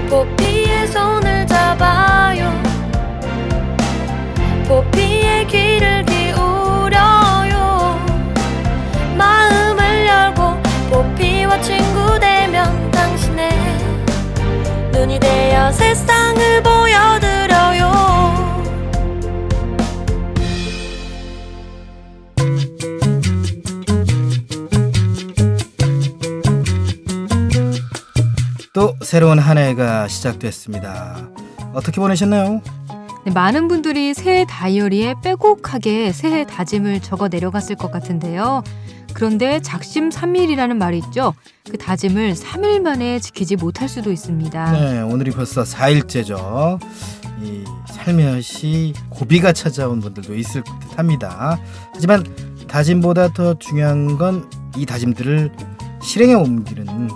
포피의 손을 잡아요. 포피의 귀를 기울여요. 마음을 열고 포피와 친구 되면 당신의 눈이 되어 세상을 보여드려요. 또 새로운 한 해가 시작됐습니다. 어떻게 보내셨나요? 네, 많은 분들이 새해 다이어리에 빼곡하게 새해 다짐을 적어 내려갔을 것 같은데요. 그런데 작심삼일이라는 말이 있죠. 그 다짐을 3일 만에 지키지 못할 수도 있습니다. 네, 오늘이 벌써 4일째죠. 이 살며시 고비가 찾아온 분들도 있을 듯합니다. 하지만 다짐보다 더 중요한 건 이 다짐들을 실행에 옮기는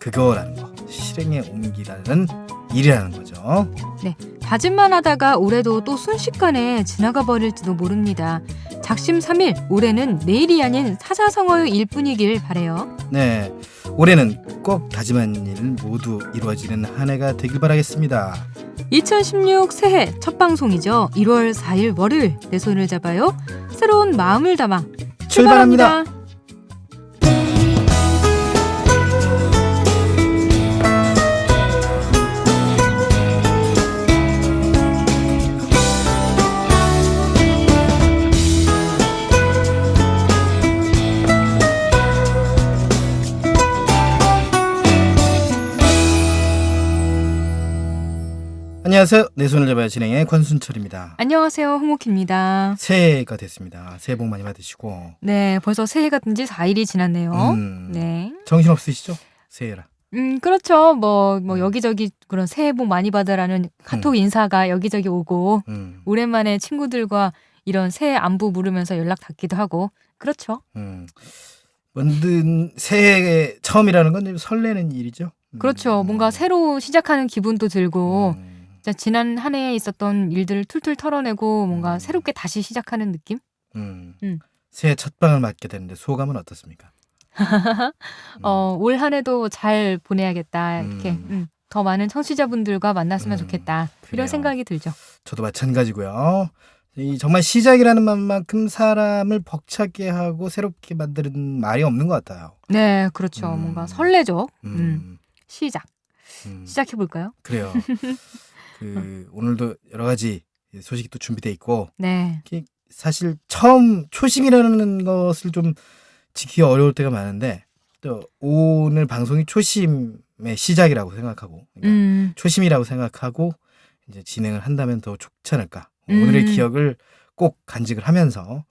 그거라는 거. 실행에 옮기라는 일이라는 거죠. 네, 다짐만 하다가 올해도 또 순식간에 지나가 버릴지도 모릅니다. 작심삼일, 올해는 내일이 아닌 사자성어일 뿐이길 바래요. 네, 올해는 꼭 다짐한 일 모두 이루어지는 한 해가 되길 바라겠습니다. 2016 새해 첫 방송이죠. 1월 4일 월요일 내 손을 잡아요. 새로운 마음을 담아 출발합니다. 안녕하세요. 내 손을 잡아야 진행의 권순철입니다. 안녕하세요. 홍옥희입니다. 새해가 됐습니다. 새해 복 많이 받으시고. 네, 벌써 새해가 된 지 4일이 지났네요. 네. 정신없으시죠? 새해라. 그렇죠. 뭐 여기저기 그런 새해 복 많이 받으라는 카톡 인사가 여기저기 오고 오랜만에 친구들과 이런 새해 안부 물으면서 연락 닿기도 하고 그렇죠. 뭐든 새해 처음이라는 건 좀 설레는 일이죠. 그렇죠. 뭔가 새로 시작하는 기분도 들고 진짜 지난 한 해에 있었던 일들을 툴툴 털어내고 뭔가 새롭게 다시 시작하는 느낌? 새해 첫 방을 맞게 되는데 소감은 어떻습니까? 올 한 해도 잘 보내야겠다. 이렇게 더 많은 청취자분들과 만났으면 좋겠다. 그래요. 이런 생각이 들죠. 저도 마찬가지고요. 정말 시작이라는 말만큼 사람을 벅차게 하고 새롭게 만드는 말이 없는 것 같아요. 네, 그렇죠. 뭔가 설레죠. 시작. 시작해볼까요? 그래요. 오늘도 여러 가지 소식이 또 준비돼 있고 네. 사실 처음 초심이라는 것을 좀 지키기 어려울 때가 많은데 또 오늘 방송이 초심의 시작이라고 생각하고 초심이라고 생각하고 이제 진행을 한다면 더 좋지 않을까. 오늘의 기억을 꼭 간직을 하면서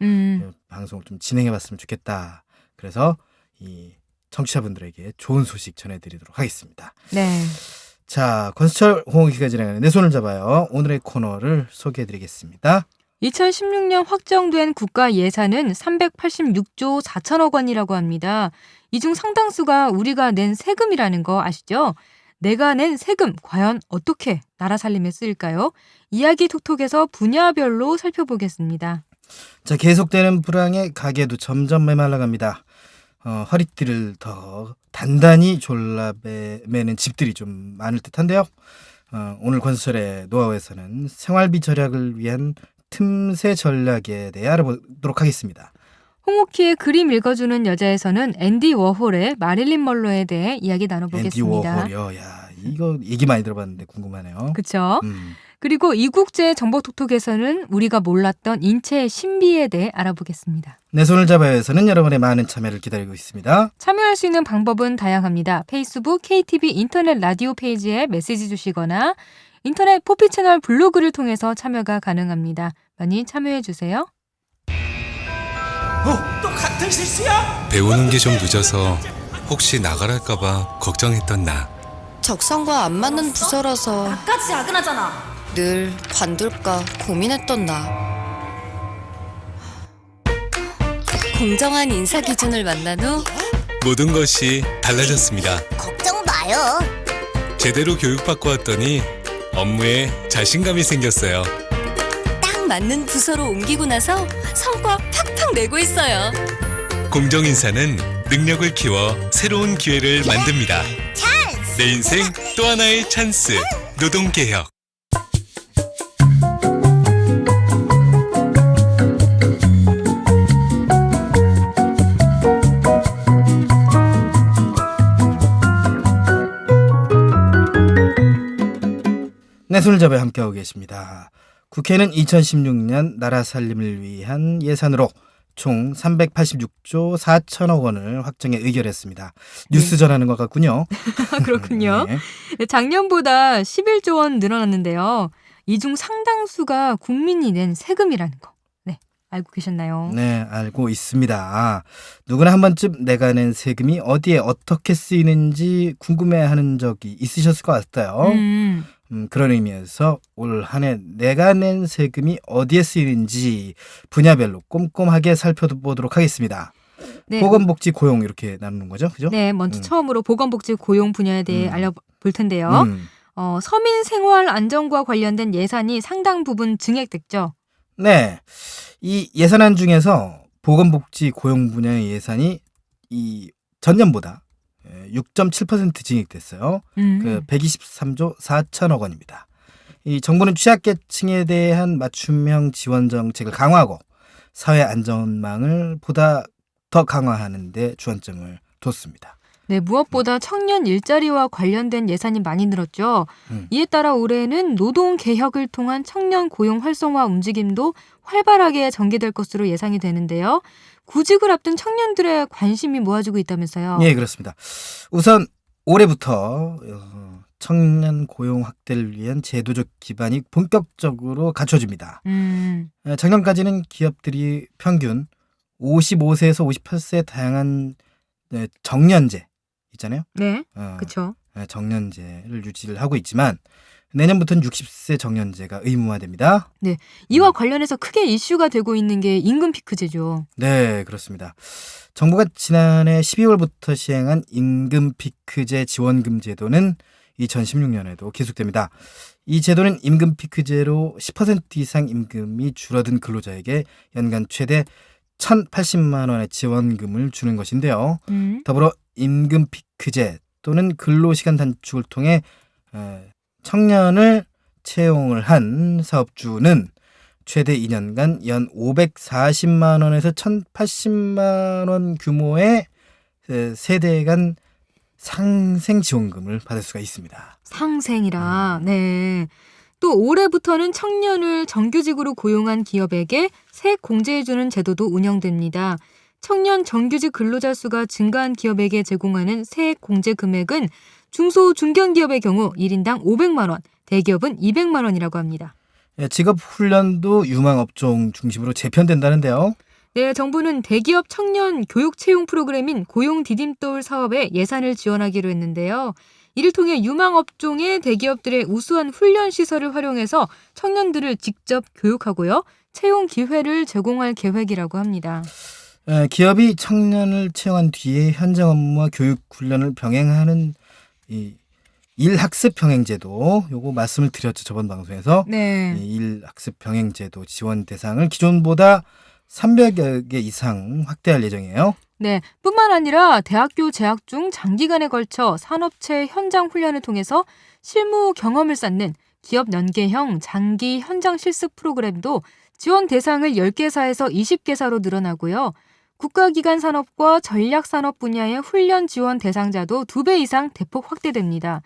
방송을 좀 진행해봤으면 좋겠다. 그래서 이 청취자분들에게 좋은 소식 전해드리도록 하겠습니다. 네. 자, 권수철 홍옥희가 진행하는 내 손을 잡아요. 오늘의 코너를 소개해드리겠습니다. 2016년 확정된 국가 예산은 386조 4천억 원이라고 합니다. 이 중 상당수가 우리가 낸 세금이라는 거 아시죠? 내가 낸 세금 과연 어떻게 나라 살림에 쓰일까요? 이야기 톡톡에서 분야별로 살펴보겠습니다. 자, 계속되는 불황에 가게도 점점 메말라갑니다. 허리띠를 더 단단히 졸라매는 집들이 좀 많을 듯한데요. 오늘 권수철의 노하우에서는 생활비 절약을 위한 틈새 전략에 대해 알아보도록 하겠습니다. 홍옥희의 그림 읽어주는 여자에서는 앤디 워홀의 마릴린 먼로에 대해 이야기 앤디 나눠보겠습니다. 워홀이요. 야, 이거 얘기 많이 들어봤는데 궁금하네요. 그렇죠. 그리고 이국제 정보톡톡에서는 우리가 몰랐던 인체의 신비에 대해 알아보겠습니다. 내 손을 잡아요에서는 여러분의 많은 참여를 기다리고 있습니다. 참여할 수 있는 방법은 다양합니다. 페이스북 KTV 인터넷 라디오 페이지에 메시지 주시거나 인터넷 포피 채널 블로그를 통해서 참여가 가능합니다. 많이 참여해 주세요. 또 같은 실수야? 배우는 게 좀 늦어서 혹시 나가랄까봐 걱정했던 나. 적성과 안 맞는 부서라서 나까지 야근하잖아. 늘 관둘까 고민했던 나. 공정한 인사 기준을 만난 후 모든 것이 달라졌습니다. 걱정 마요. 제대로 교육받고 왔더니 업무에 자신감이 생겼어요. 딱 맞는 부서로 옮기고 나서 성과 팍팍 내고 있어요. 공정인사는 능력을 키워 새로운 기회를 만듭니다. 찬스. 내 인생 또 하나의 찬스. 노동개혁. 네, 손을 잡아 함께하고 계십니다. 국회는 2016년 나라 살림을 위한 예산으로 총 386조 4천억 원을 확정해 의결했습니다. 뉴스 전하는 것 같군요. 그렇군요. 네. 작년보다 11조 원 늘어났는데요. 이 중 상당수가 국민이 낸 세금이라는 거. 네, 알고 계셨나요? 네, 알고 있습니다. 누구나 한 번쯤 내가 낸 세금이 어디에 어떻게 쓰이는지 궁금해하는 적이 있으셨을 것 같아요. 그런 의미에서 올 한 해 내가 낸 세금이 어디에 쓰이는지 분야별로 꼼꼼하게 살펴보도록 하겠습니다. 네. 보건복지 고용 이렇게 나누는 거죠, 그죠? 네, 먼저 처음으로 보건복지 고용 분야에 대해 알려볼 텐데요. 음. 서민 생활 안정과 관련된 예산이 상당 부분 증액됐죠. 네, 이 예산안 중에서 보건복지 고용 분야의 예산이 이 전년보다 6.7% 증액됐어요. 그 123조 4천억 원입니다. 이 정부는 취약계층에 대한 맞춤형 지원 정책을 강화하고 사회 안전망을 보다 더 강화하는 데 주안점을 뒀습니다. 네, 무엇보다 청년 일자리와 관련된 예산이 많이 늘었죠. 이에 따라 올해는 노동 개혁을 통한 청년 고용 활성화 움직임도 활발하게 전개될 것으로 예상이 되는데요. 구직을 앞둔 청년들의 관심이 모아지고 있다면서요. 예, 그렇습니다. 우선 올해부터 청년 고용 확대를 위한 제도적 기반이 본격적으로 갖춰집니다. 작년까지는 기업들이 평균 55세에서 58세 다양한 정년제 있잖아요. 네, 그렇죠. 정년제를 유지를 하고 있지만 내년부터는 60세 정년제가 의무화됩니다. 네, 이와 관련해서 크게 이슈가 되고 있는 게 임금 피크제죠. 네, 그렇습니다. 정부가 지난해 12월부터 시행한 임금 피크제 지원금 제도는 2016년에도 계속됩니다. 이 제도는 임금 피크제로 10% 이상 임금이 줄어든 근로자에게 연간 최대 1,080만 원의 지원금을 주는 것인데요. 더불어 임금 피크제 또는 근로시간 단축을 통해 청년을 채용을 한 사업주는 최대 2년간 연 540만 원에서 1,080만 원 규모의 세대 간 상생 지원금을 받을 수가 있습니다. 상생이라. 네. 또 올해부터는 청년을 정규직으로 고용한 기업에게 세액 공제해주는 제도도 운영됩니다. 청년 정규직 근로자 수가 증가한 기업에게 제공하는 세액 공제 금액은 중소 중견기업의 경우 1인당 500만 원, 대기업은 200만 원이라고 합니다. 직업 훈련도 유망업종 중심으로 재편된다는데요. 네, 정부는 대기업 청년 교육 채용 프로그램인 고용 디딤돌 사업에 예산을 지원하기로 했는데요. 이를 통해 유망업종의 대기업들의 우수한 훈련 시설을 활용해서 청년들을 직접 교육하고요. 채용 기회를 제공할 계획이라고 합니다. 기업이 청년을 채용한 뒤에 현장 업무와 교육 훈련을 병행하는 이 일학습 병행제도 요거 말씀을 드렸죠, 저번 방송에서. 네. 이 일학습 병행제도 지원 대상을 기존보다 300여 개 이상 확대할 예정이에요. 네, 뿐만 아니라 대학교 재학 중 장기간에 걸쳐 산업체 현장 훈련을 통해서 실무 경험을 쌓는 기업 연계형 장기 현장 실습 프로그램도 지원 대상을 10개사에서 20개사로 늘어나고요. 국가기관 산업과 전략산업 분야의 훈련 지원 대상자도 2배 이상 대폭 확대됩니다.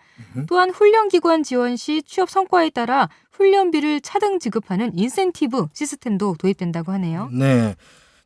또한 훈련기관 지원 시 취업 성과에 따라 훈련비를 차등 지급하는 인센티브 시스템도 도입된다고 하네요. 네,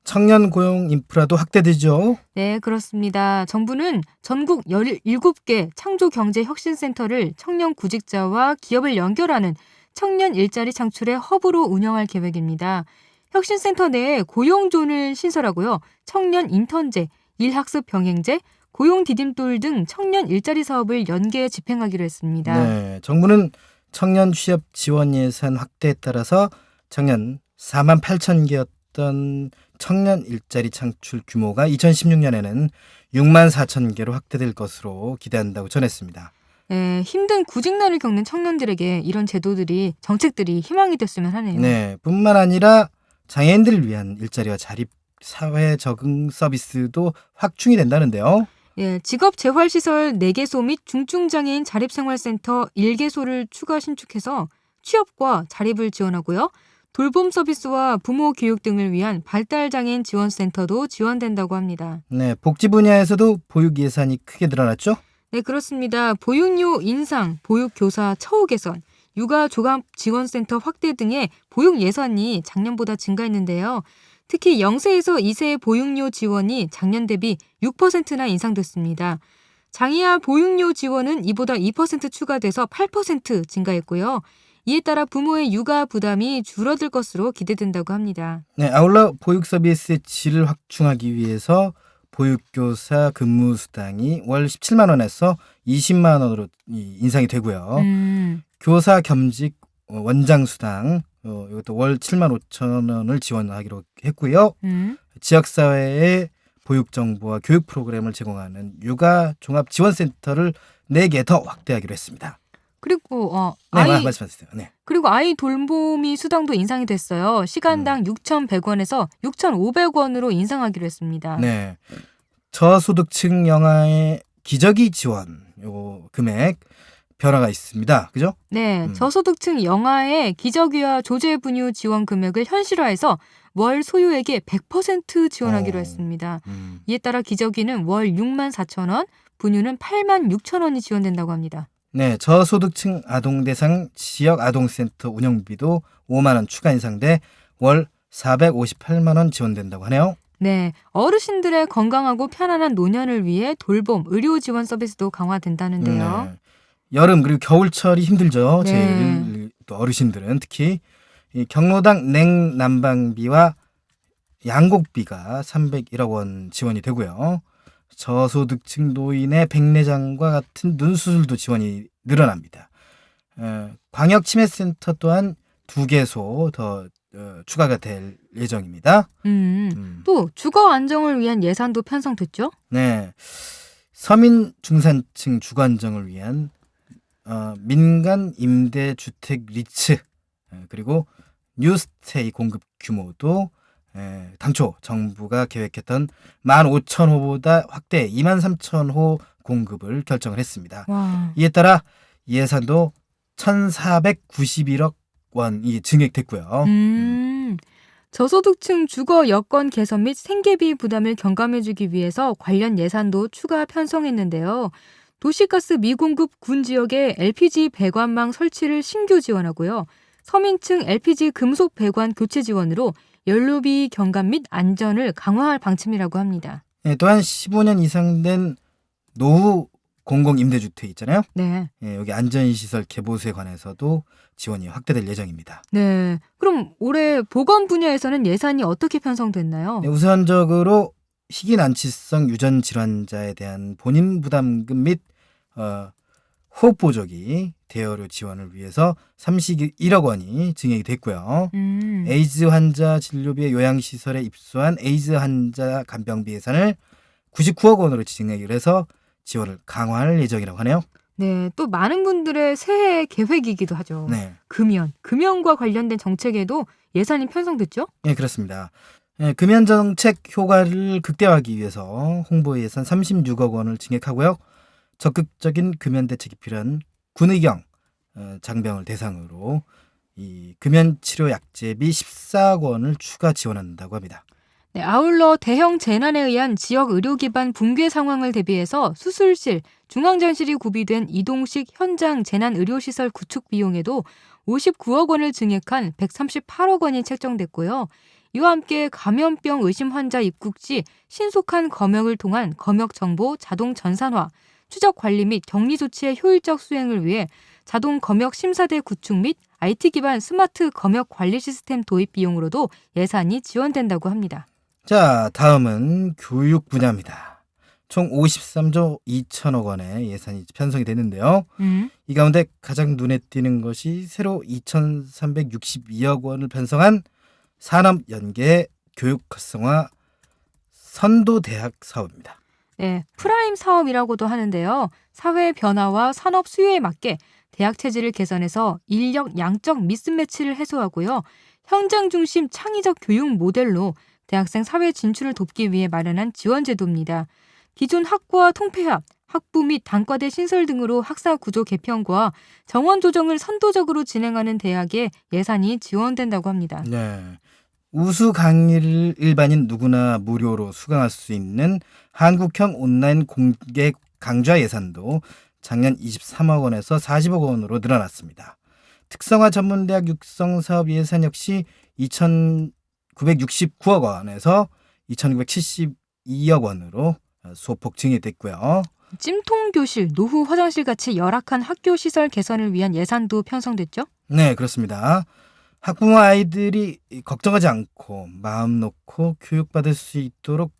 청년 고용 인프라도 확대되죠. 네, 그렇습니다. 정부는 전국 17개 창조경제혁신센터를 청년 구직자와 기업을 연결하는 청년 일자리 창출의 허브로 운영할 계획입니다. 혁신센터 내에 고용존을 신설하고요. 청년 인턴제, 일학습 병행제, 고용 디딤돌 등 청년 일자리 사업을 연계 집행하기로 했습니다. 네, 정부는 청년 취업 지원 예산 확대에 따라서 작년 4만 8천 개였던 청년 일자리 창출 규모가 2016년에는 6만 4천 개로 확대될 것으로 기대한다고 전했습니다. 네, 힘든 구직난을 겪는 청년들에게 이런 제도들이, 정책들이 희망이 됐으면 하네요. 네, 뿐만 아니라 장애인들을 위한 일자리와 자립 사회 적응 서비스도 확충이 된다는데요. 예, 직업재활시설 4개소 및 중증장애인 자립생활센터 1개소를 추가 신축해서 취업과 자립을 지원하고요. 돌봄 서비스와 부모 교육 등을 위한 발달장애인 지원센터도 지원된다고 합니다. 네, 복지 분야에서도 보육 예산이 크게 늘어났죠? 네, 그렇습니다. 보육료 인상, 보육교사 처우 개선, 육아조합지원센터 확대 등의 보육 예산이 작년보다 증가했는데요. 특히 0세에서 2세의 보육료 지원이 작년 대비 6%나 인상됐습니다. 장애아 보육료 지원은 이보다 2% 추가돼서 8% 증가했고요. 이에 따라 부모의 육아 부담이 줄어들 것으로 기대된다고 합니다. 네, 아울러 보육 서비스의 질을 확충하기 위해서 보육교사 근무 수당이 월 17만 원에서 20만 원으로 인상이 되고요. 교사 겸직 원장 수당 이것도 월 7만 5천 원을 지원하기로 했고요. 지역사회에 보육 정보와 교육 프로그램을 제공하는 육아 종합 지원센터를 4개 더 확대하기로 했습니다. 그리고 네, 말씀하세요. 네. 그리고 아이 돌보미 수당도 인상이 됐어요. 시간당 6,100원에서 6,500원으로 인상하기로 했습니다. 네. 저소득층 영아의 기저귀 지원 요 금액 변화가 있습니다. 그죠? 네, 저소득층 영아의 기저귀와 조제분유 지원 금액을 현실화해서 월 소유액의 100% 지원하기로 했습니다. 이에 따라 기저귀는 월 6만 4천 원, 분유는 8만 6천 원이 지원된다고 합니다. 네, 저소득층 아동 대상 지역 아동센터 운영비도 5만 원 추가 인상돼 월 458만 원 지원된다고 하네요. 네, 어르신들의 건강하고 편안한 노년을 위해 돌봄, 의료 지원 서비스도 강화된다는데요. 네. 여름 그리고 겨울철이 힘들죠. 네. 제일 또 어르신들은 특히 이 경로당 냉난방비와 양곡비가 301억 원 지원이 되고요. 저소득층 노인의 백내장과 같은 눈 수술도 지원이 늘어납니다. 광역치매센터 또한 2개소 더 추가가 될 예정입니다. 또 주거 안정을 위한 예산도 편성됐죠? 네, 서민 중산층 주거 안정을 위한 민간 임대주택 리츠 그리고 뉴스테이 공급 규모도 당초 정부가 계획했던 15,000호보다 확대 23,000호 공급을 결정을 했습니다. 와. 이에 따라 예산도 1,491억 원이 증액됐고요. 저소득층 주거 여건 개선 및 생계비 부담을 경감해주기 위해서 관련 예산도 추가 편성했는데요. 도시가스 미공급 군 지역에 LPG 배관망 설치를 신규 지원하고요. 서민층 LPG 금속 배관 교체 지원으로 연료비 경감 및 안전을 강화할 방침이라고 합니다. 또한 15년 이상 된 노후 공공임대주택 있잖아요. 네. 여기 안전시설 개보수에 관해서도 지원이 확대될 예정입니다. 네. 그럼 올해 보건 분야에서는 예산이 어떻게 편성됐나요? 네, 우선적으로 희귀난치성 유전 질환자에 대한 본인 부담금 및 호흡 보조기 대여료 지원을 위해서 31억 원이 증액이 됐고요. 에이즈 환자 진료비의 요양시설에 입소한 에이즈 환자 간병비 예산을 99억 원으로 증액을 해서 지원을 강화할 예정이라고 하네요. 네, 또 많은 분들의 새해 계획이기도 하죠. 네, 금연과 관련된 정책에도 예산이 편성됐죠? 네 그렇습니다. 금연 정책 효과를 극대화하기 위해서 홍보 예산 36억 원을 증액하고요. 적극적인 금연 대책이 필요한 군의경 장병을 대상으로 이 금연 치료 약제비 14억 원을 추가 지원한다고 합니다. 네, 아울러 대형 재난에 의한 지역 의료 기반 붕괴 상황을 대비해서 수술실, 중앙전실이 구비된 이동식 현장 재난의료시설 구축 비용에도 59억 원을 증액한 138억 원이 책정됐고요. 이와 함께 감염병 의심 환자 입국 시 신속한 검역을 통한 검역 정보 자동 전산화, 추적 관리 및 격리 조치의 효율적 수행을 위해 자동 검역 심사대 구축 및 IT 기반 스마트 검역 관리 시스템 도입 비용으로도 예산이 지원된다고 합니다. 자, 다음은 교육 분야입니다. 총 53조 2천억 원의 예산이 편성이 됐는데요. 이 가운데 가장 눈에 띄는 것이 새로 2,362억 원을 편성한 산업연계 교육 활성화 선도대학 사업입니다. 네, 프라임 사업이라고도 하는데요. 사회 변화와 산업 수요에 맞게 대학 체질을 개선해서 인력 양적 미스매치를 해소하고요. 현장 중심 창의적 교육 모델로 대학생 사회 진출을 돕기 위해 마련한 지원 제도입니다. 기존 학과 통폐합, 학부 및 단과대 신설 등으로 학사 구조 개편과 정원 조정을 선도적으로 진행하는 대학에 예산이 지원된다고 합니다. 네. 우수 강의를 일반인 누구나 무료로 수강할 수 있는 한국형 온라인 공개 강좌 예산도 작년 23억 원에서 40억 원으로 늘어났습니다. 특성화 전문대학 육성 사업 예산 역시 2,969억 원에서 2,972억 원으로 소폭 증액됐고요. 찜통교실, 노후 화장실 같이 열악한 학교 시설 개선을 위한 예산도 편성됐죠? 네, 그렇습니다. 학부모 아이들이 걱정하지 않고 마음 놓고 교육받을 수 있도록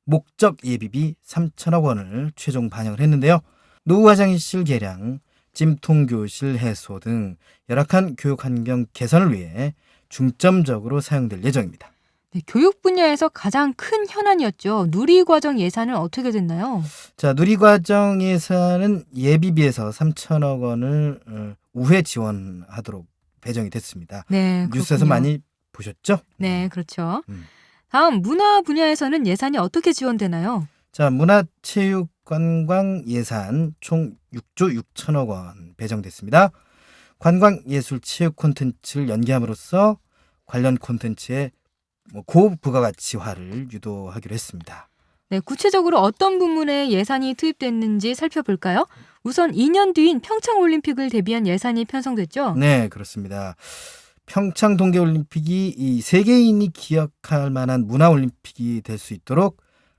목적 예비비 3천억 원을 최종 반영을 했는데요. 노후 화장실 개량, 찜통교실 해소 등 열악한 교육 환경 개선을 위해 중점적으로 사용될 예정입니다. 네, 교육 분야에서 가장 큰 현안이었죠. 누리과정 예산은 어떻게 됐나요? 자, 누리과정 예산은 예비비에서 3천억 원을 우회 지원하도록 배정이 됐습니다. 네, 뉴스에서 그렇군요. 많이 보셨죠? 네, 그렇죠. 음. 다음 문화 분야에서는 예산이 어떻게 지원되나요? 자, 문화체육관광 예산 총 6조 6천억 원 배정됐습니다. 관광예술 체육 콘텐츠를 연계함으로써 관련 콘텐츠의 고부가가치화를 유도하기로 했습니다. 네, 구체적으로 어떤 부문에 예산이 투입됐는지 살펴볼까요? 우선 2년 뒤인 평창올림픽을 대비한 예산이 편성됐죠? 네, 그렇습니다. 평창 동계올림픽이 이 세계인이 기억할 만한 문화올림픽이 될 수 있도록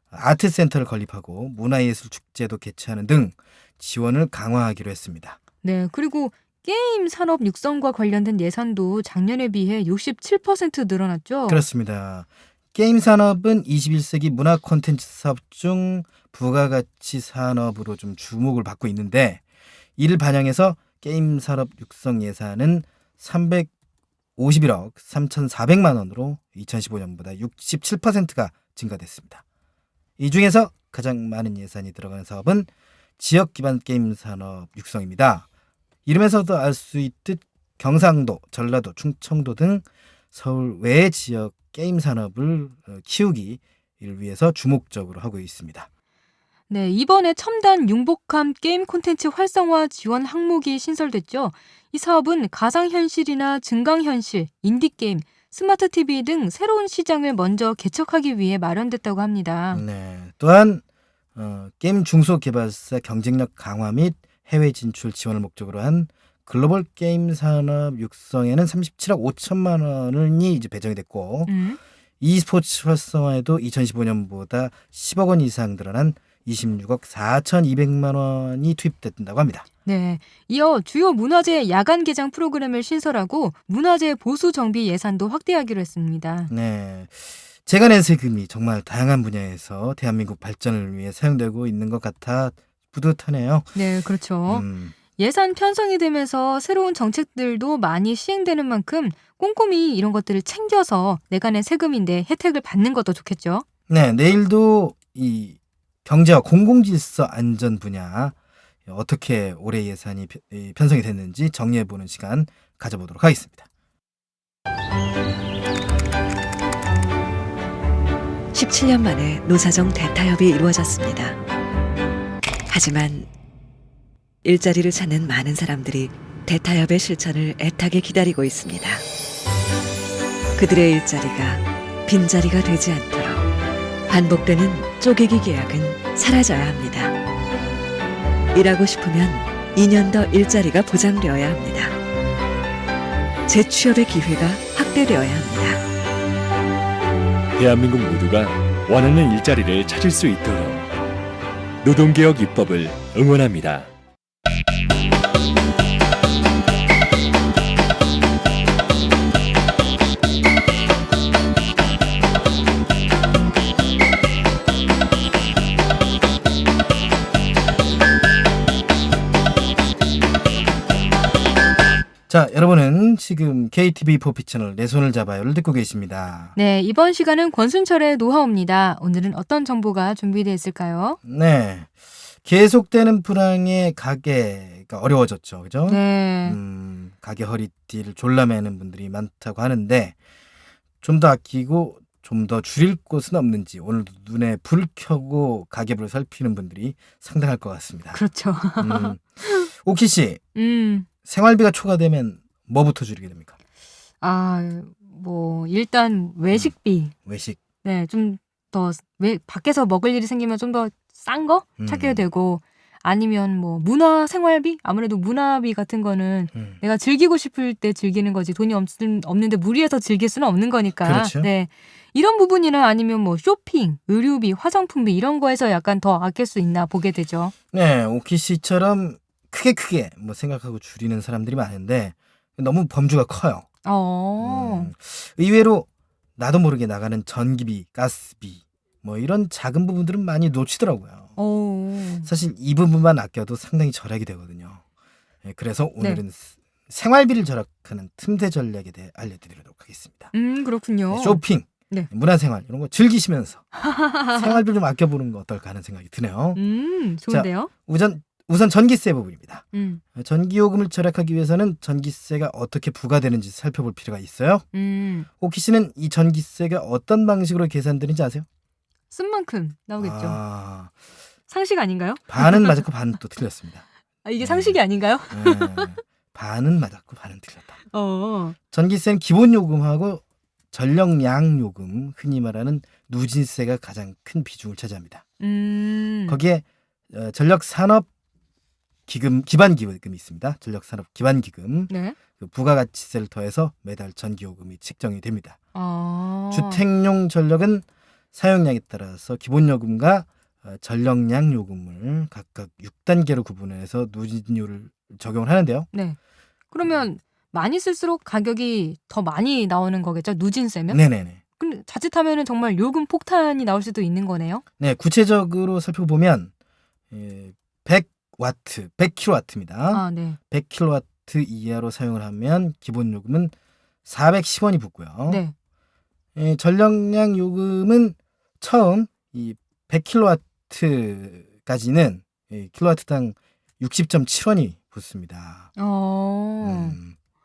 아트센터를 건립하고 문화예술 축제도 개최하는 등 지원을 강화하기로 했습니다. 네, 그리고 게임 산업 육성과 관련된 예산도 작년에 비해 67% 늘어났죠? 그렇습니다. 게임 산업은 21세기 문화 콘텐츠 사업 중 부가가치 산업으로 좀 주목을 받고 있는데 이를 반영해서 게임 산업 육성 예산은 351억 3,400만 원으로 2015년보다 67%가 증가됐습니다. 이 중에서 가장 많은 예산이 들어가는 사업은 지역 기반 게임 산업 육성입니다. 이름에서도 알 수 있듯 경상도, 전라도, 충청도 등 서울 외 지역 게임 산업을 키우기를 위해서 주목적으로 하고 있습니다. 네, 이번에 첨단 융복함 게임 콘텐츠 활성화 지원 항목이 신설됐죠. 이 사업은 가상현실이나 증강현실, 인디게임, 스마트 TV 등 새로운 시장을 먼저 개척하기 위해 마련됐다고 합니다. 네, 또한 게임 중소개발사 경쟁력 강화 및 해외 진출 지원을 목적으로 한 글로벌 게임 산업 육성에는 37억 5천만 원이 이제 배정이 됐고 e스포츠 활성화에도 2015년보다 10억 원 이상 늘어난 26억 4,200만 원이 투입됐다고 합니다. 네, 이어 주요 문화재 야간 개장 프로그램을 신설하고 문화재 보수 정비 예산도 확대하기로 했습니다. 네, 제가 낸 세금이 정말 다양한 분야에서 대한민국 발전을 위해 사용되고 있는 것 같아 뿌듯하네요. 네, 그렇죠. 예산 편성이 되면서 새로운 정책들도 많이 시행되는 만큼 꼼꼼히 이런 것들을 챙겨서 내가 낸 세금인데 혜택을 받는 것도 좋겠죠. 네, 내일도 이 경제와 공공질서 안전 분야 어떻게 올해 예산이 편성이 됐는지 정리해보는 시간 가져보도록 하겠습니다. 17년 만에 노사정 대타협이 이루어졌습니다. 하지만 일자리를 찾는 많은 사람들이 대타협의 실천을 애타게 기다리고 있습니다. 그들의 일자리가 빈자리가 되지 않도록 반복되는 쪼개기 계약은 사라져야 합니다. 일하고 싶으면 2년 더 일자리가 보장되어야 합니다. 재취업의 기회가 확대되어야 합니다. 대한민국 모두가 원하는 일자리를 찾을 수 있도록 노동개혁 입법을 응원합니다. 자, 여러분은 지금 KTV4P 채널 내 손을 잡아요를 듣고 계십니다. 네, 이번 시간은 권순철의 노하우입니다. 오늘은 어떤 정보가 준비되어 있을까요? 네, 계속되는 불황에 가게가 어려워졌죠, 그죠? 네. 가게 허리띠를 졸라매는 분들이 많다고 하는데 좀 더 아끼고 좀 더 줄일 곳은 없는지 오늘도 눈에 불 켜고 가계부를 살피는 분들이 상당할 것 같습니다. 그렇죠. 오키 씨, 음. 생활비가 초과되면 뭐부터 줄이게 됩니까? 뭐 일단 외식비. 외식. 네, 좀 더 밖에서 먹을 일이 생기면 좀 더 싼 거 찾게 되고 아니면 뭐 문화 생활비? 아무래도 문화비 같은 거는 내가 즐기고 싶을 때 즐기는 거지 돈이 없는데 무리해서 즐길 수는 없는 거니까. 그렇죠. 네. 이런 부분이나 아니면 뭐 쇼핑, 의류비, 화장품비 이런 거에서 약간 더 아낄 수 있나 보게 되죠. 네, 오키 씨처럼 크게 뭐 생각하고 줄이는 사람들이 많은데 너무 범주가 커요. 의외로 나도 모르게 나가는 전기비, 가스비 뭐 이런 작은 부분들은 많이 놓치더라고요. 사실 이 부분만 아껴도 상당히 절약이 되거든요. 네, 그래서 오늘은 생활비를 절약하는 틈새 전략에 대해 알려드리도록 하겠습니다. 그렇군요. 네, 쇼핑, 네. 문화생활 이런 거 즐기시면서 생활비를 좀 아껴보는 거 어떨까 하는 생각이 드네요. 좋은데요? 우선 전기세 부분입니다. 음. 전기요금을 절약하기 위해서는 전기세가 어떻게 부과되는지 살펴볼 필요가 있어요. 오키 씨는 이 전기세가 어떤 방식으로 계산되는지 아세요? 쓴 만큼 나오겠죠. 아, 상식 아닌가요? 반은 맞았고 반은 또 틀렸습니다. 이게 상식이 아닌가요? 네, 반은 맞았고 반은 틀렸다. 전기세는 기본요금하고 전력량요금, 흔히 말하는 누진세가 가장 큰 비중을 차지합니다. 거기에 전력산업 기반기금이 있습니다. 전력산업 기반기금. 네. 그 부가가치세를 더해서 매달 전기요금이 책정이 됩니다. 아. 주택용 전력은 사용량에 따라서 기본요금과 전력량 요금을 각각 6단계로 구분해서 누진료를 적용을 하는데요. 네. 그러면 많이 쓸수록 가격이 더 많이 나오는 거겠죠? 누진세면? 네네네. 근데 자칫하면은 정말 요금 폭탄이 나올 수도 있는 거네요. 네, 구체적으로 살펴보면 100와트, 100kW입니다. 아, 네. 100kW 이하로 사용을 하면 기본 요금은 410원이 붙고요. 네. 전력량 요금은 처음 이 100kW까지는 킬로와트당 60.7원이 붙습니다.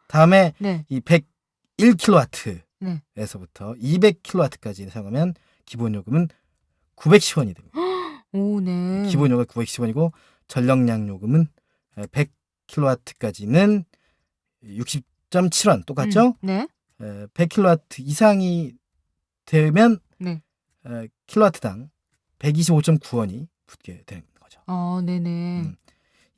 다음에 네. 이 101kW에서부터 네. 200kW까지 사용하면 기본 요금은 910원이 됩니다. 오, 네. 기본 요금 910원이고 전력량 요금은 100kW까지는 60.7원 똑같죠? 네. 100kW 이상이 되면 네. 킬로와트당 125.9원이 붙게 되는 거죠. 네네.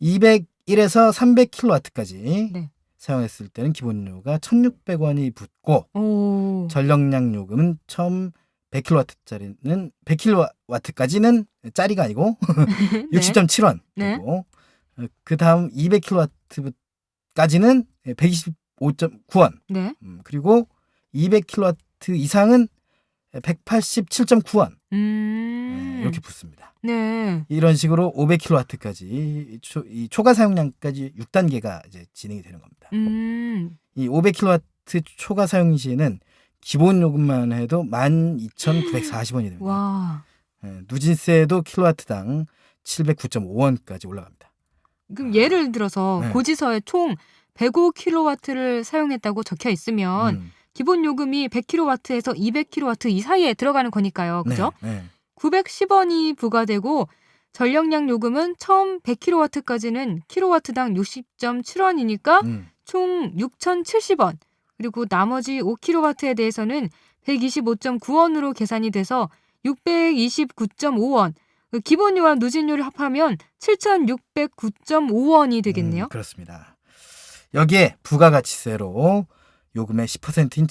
201에서 300kW까지 네. 사용했을 때는 기본료가 1,600원이 붙고 오. 전력량 요금은 처음 100kW짜리는 100kW까지는 짜리가 아니고 60.7원 네. 되고 그 다음 200kW까지는 125.9원 네. 그리고 200kW 이상은 187.9원 이렇게 붙습니다. 네. 이런 식으로 500kW까지 이 초과 사용량까지 6단계가 이제 진행이 되는 겁니다. 이 500kW 초과 사용 시에는 기본 요금만 해도 12,940원이 됩니다. 와. 누진세도 킬로와트당 709.5원까지 올라갑니다. 그럼 예를 들어서 네. 고지서에 총 105kW를 사용했다고 적혀 있으면 기본 요금이 100kW에서 200kW 이 사이에 들어가는 거니까요. 그죠? 네. 910원이 부과되고 전력량 요금은 처음 100kW까지는 킬로와트당 60.7원이니까 총 6,070원. 그리고 나머지 5kW에 대해서는 125.9원으로 계산이 돼서 629.5원. 기본료와 누진료를 합하면 7,609.5원이 되겠네요. 그렇습니다. 여기에 부가가치세로 요금의 10%인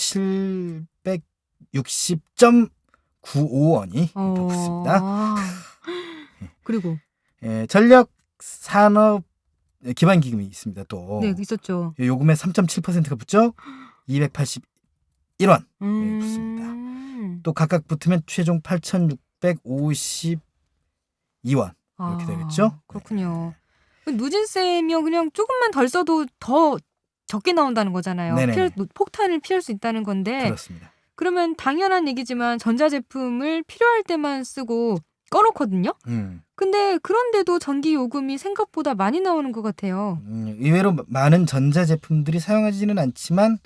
760.95원이 더 붙습니다. 그리고 전력 산업 기반기금이 있습니다. 또 네, 있었죠. 요금의 3.7%가 붙죠. 281원 붙습니다. 또 각각 붙으면 최종 8,652원 이렇게 되겠죠. 그렇군요. 누진세면 그냥 조금만 덜 써도 더 적게 나온다는 거잖아요. 폭탄을 피할 수 있다는 건데. 그렇습니다. 그러면 당연한 얘기지만 전자제품을 필요할 때만 쓰고 꺼놓거든요. 근데 그런데도 전기 요금이 생각보다 많이 나오는 것 같아요. 의외로 많은 전자제품들이 사용하지는 않지만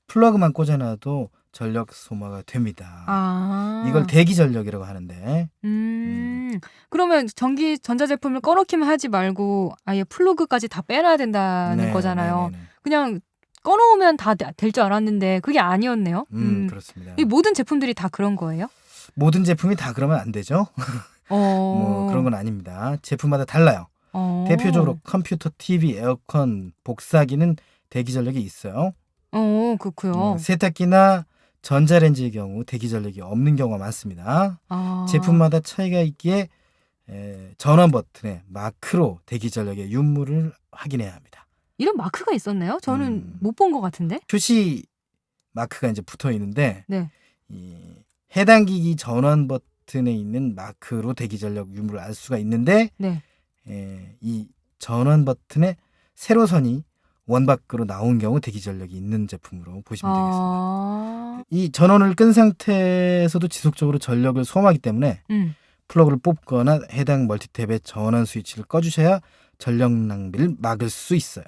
플러그만 꽂아놔도 전력 소모가 됩니다. 아. 이걸 대기 전력이라고 하는데 그러면 전자제품을 꺼놓기만 하지 말고 아예 플러그까지 다 빼놔야 된다는 네, 거잖아요. 네, 네, 네. 그냥 꺼놓으면 다 될 줄 알았는데 그게 아니었네요. 그렇습니다. 이 모든 제품들이 다 그런 거예요? 모든 제품이 다 그러면 안 되죠. 뭐 그런 건 아닙니다. 제품마다 달라요. 대표적으로 컴퓨터, TV, 에어컨, 복사기는 대기 전력이 있어요. 그렇고요. 세탁기나 전자레인지의 경우 대기 전력이 없는 경우가 많습니다. 아. 제품마다 차이가 있기에 전원 버튼에 마크로 대기 전력의 유무를 확인해야 합니다. 이런 마크가 있었나요? 저는 음. 못 본 것 같은데. 표시 마크가 이제 붙어 있는데 네. 이 해당 기기 전원 버튼에 있는 마크로 대기 전력 유무를 알 수가 있는데 네. 이 전원 버튼에 세로선이 원 밖으로 나온 경우 대기 전력이 있는 제품으로 보시면 되겠습니다. 아. 이 전원을 끈 상태에서도 지속적으로 전력을 소모하기 때문에 플러그를 뽑거나 해당 멀티탭의 전원 스위치를 꺼주셔야 전력 낭비를 막을 수 있어요.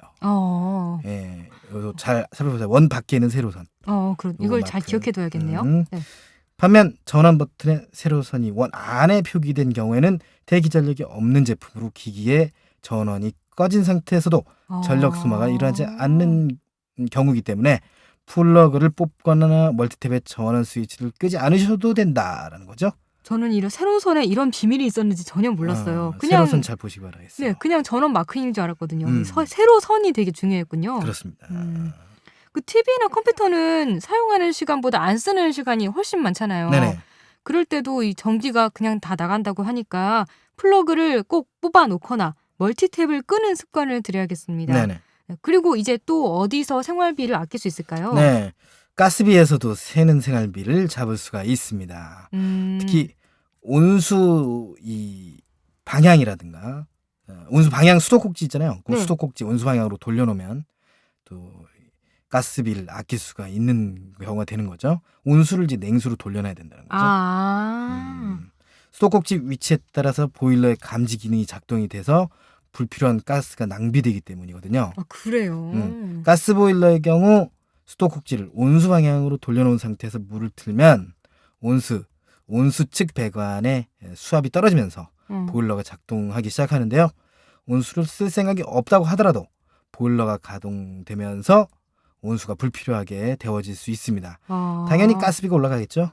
예, 이거 잘 살펴보세요. 원 밖에 있는 세로선. 이걸 요거 잘 마크. 기억해둬야겠네요. 네. 반면 전원 버튼의 세로선이 원 안에 표기된 경우에는 대기 전력이 없는 제품으로 기기의 전원이 꺼진 상태에서도 전력 소모가 일어나지 않는 경우이기 때문에 플러그를 뽑거나 멀티탭의 전원 스위치를 끄지 않으셔도 된다라는 거죠. 저는 이런 세로선에 이런 비밀이 있었는지 전혀 몰랐어요. 그냥 세로선 잘 보시기 바라겠어요. 네, 그냥 전원 마크인 줄 알았거든요. 음. 세로선이 되게 중요했군요. 그렇습니다. 그 TV나 컴퓨터는 사용하는 시간보다 안 쓰는 시간이 훨씬 많잖아요. 네네. 그럴 때도 이 전기가 그냥 다 나간다고 하니까 플러그를 꼭 뽑아 놓거나 멀티탭을 끄는 습관을 들여야겠습니다. 네네. 그리고 이제 또 어디서 생활비를 아낄 수 있을까요? 네. 가스비에서도 새는 생활비를 잡을 수가 있습니다. 특히 온수 이 방향이라든가 온수 방향 수도꼭지 있잖아요. 그 네. 수도꼭지 온수 방향으로 돌려놓으면 또 가스비를 아낄 수가 있는 경우가 되는 거죠. 온수를 이제 냉수로 돌려놔야 된다는 거죠. 수도꼭지 위치에 따라서 보일러의 감지 기능이 작동이 돼서 불필요한 가스가 낭비되기 때문이거든요. 그래요. 가스 보일러의 경우 수도꼭지를 온수 방향으로 돌려놓은 상태에서 물을 틀면 온수 측 배관에 수압이 떨어지면서 보일러가 작동하기 시작하는데요. 온수를 쓸 생각이 없다고 하더라도 보일러가 가동되면서 온수가 불필요하게 데워질 수 있습니다. 당연히 가스비가 올라가겠죠.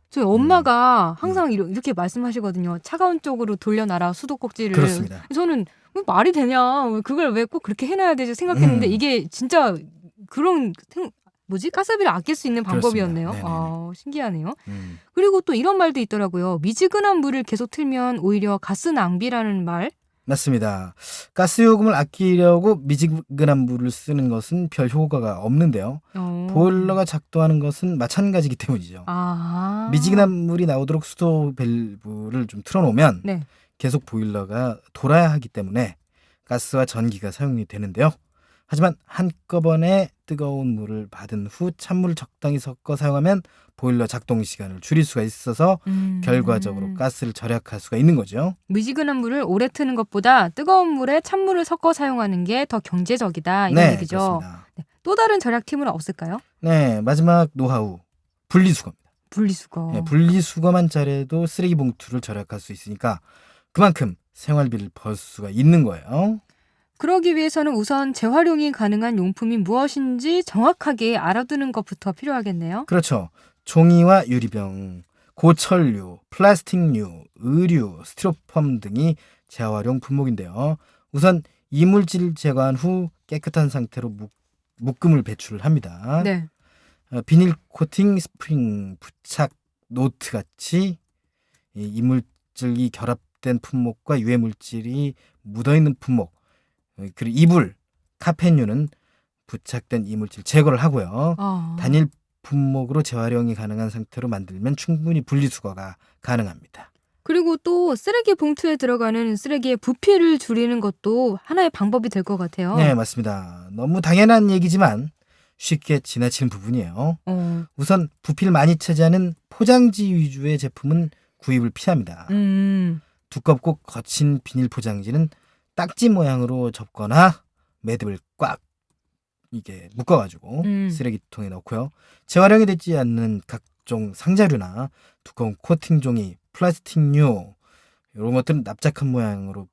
저희 엄마가 항상 이렇게 말씀하시거든요. 차가운 쪽으로 돌려놔라 수도꼭지를. 그렇습니다. 저는 왜 말이 되냐, 그걸 왜 꼭 그렇게 해놔야 되지 생각했는데 이게 진짜 그런 가스비를 아낄 수 있는 방법이었네요. 그렇습니다. 신기하네요. 그리고 또 이런 말도 있더라고요. 미지근한 물을 계속 틀면 오히려 가스 낭비라는 말. 맞습니다. 가스 요금을 아끼려고 미지근한 물을 쓰는 것은 별 효과가 없는데요. 보일러가 작동하는 것은 마찬가지이기 때문이죠. 미지근한 물이 나오도록 수도 밸브를 좀 틀어놓으면 네. 계속 보일러가 돌아야 하기 때문에 가스와 전기가 사용이 되는데요. 하지만 한꺼번에 뜨거운 물을 받은 후 찬물을 적당히 섞어 사용하면 보일러 작동 시간을 줄일 수가 있어서 결과적으로 가스를 절약할 수가 있는 거죠. 미지근한 물을 오래 트는 것보다 뜨거운 물에 찬물을 섞어 사용하는 게 더 경제적이다 이런 얘기죠. 그렇습니다. 네. 또 다른 절약 팁은 없을까요? 네, 마지막 노하우 분리수거입니다. 분리수거. 네, 분리수거만 잘해도 쓰레기 봉투를 절약할 수 있으니까 그만큼 생활비를 벌 수가 있는 거예요. 그러기 위해서는 우선 재활용이 가능한 용품이 무엇인지 정확하게 알아두는 것부터 필요하겠네요. 그렇죠. 종이와 유리병, 고철류, 플라스틱류, 의류, 스티로폼 등이 재활용 품목인데요. 우선 이물질을 제거한 후 깨끗한 상태로 묶음을 배출을 합니다. 네. 비닐 코팅, 스프링, 부착, 노트 같이 이물질이 결합된 품목과 유해 물질이 묻어있는 품목, 그리고 이불, 카펫류는 부착된 이물질 제거를 하고요. 단일 품목으로 재활용이 가능한 상태로 만들면 충분히 분리수거가 가능합니다. 그리고 또 쓰레기 봉투에 들어가는 쓰레기의 부피를 줄이는 것도 하나의 방법이 될 것 같아요. 네, 맞습니다. 너무 당연한 얘기지만 쉽게 지나치는 부분이에요. 우선 부피를 많이 차지하는 포장지 위주의 제품은 구입을 피합니다. 두껍고 거친 비닐 포장지는 딱지 모양으로 접거나 매듭을 꽉 이게 묶어가지고 음. 쓰레기통에 넣고요. 재활용이 되지 않는 각종 상자류나 두꺼운 코팅 종이, 플라스틱류 이런 것들은 납작한 모양으로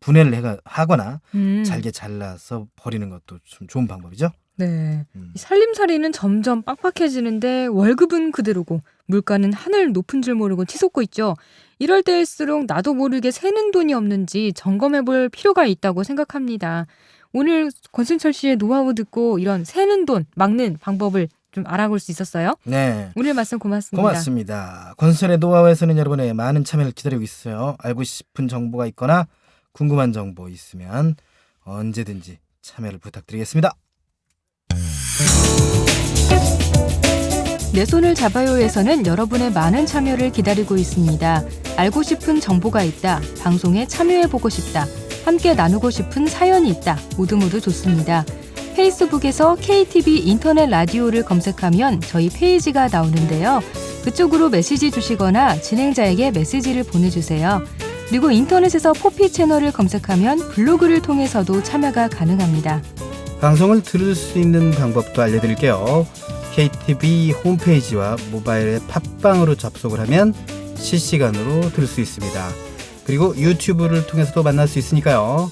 분해를 하거나 잘게 잘라서 버리는 것도 좀 좋은 방법이죠. 네. 음. 이 살림살이는 점점 빡빡해지는데 월급은 그대로고 물가는 하늘 높은 줄 모르고 치솟고 있죠. 이럴 때일수록 나도 모르게 새는 돈이 없는지 점검해 볼 필요가 있다고 생각합니다. 오늘 권순철 씨의 노하우 듣고 이런 새는 돈 막는 방법을 좀 알아볼 수 있었어요. 네. 오늘 말씀 고맙습니다. 고맙습니다. 권순철의 노하우에서는 여러분의 많은 참여를 기다리고 있어요. 알고 싶은 정보가 있거나 궁금한 정보 있으면 언제든지 참여를 부탁드리겠습니다. 내 손을 잡아요에서는 여러분의 많은 참여를 기다리고 있습니다. 알고 싶은 정보가 있다. 방송에 참여해보고 싶다. 함께 나누고 싶은 사연이 있다. 모두 좋습니다. 페이스북에서 KTV 인터넷 라디오를 검색하면 저희 페이지가 나오는데요. 그쪽으로 메시지 주시거나 진행자에게 메시지를 보내주세요. 그리고 인터넷에서 포피 채널을 검색하면 블로그를 통해서도 참여가 가능합니다. 방송을 들을 수 있는 방법도 알려드릴게요. KTV 홈페이지와 모바일 팟빵으로 접속을 하면 실시간으로 들을 수 있습니다. 그리고 유튜브를 통해서도 만날 수 있으니까요.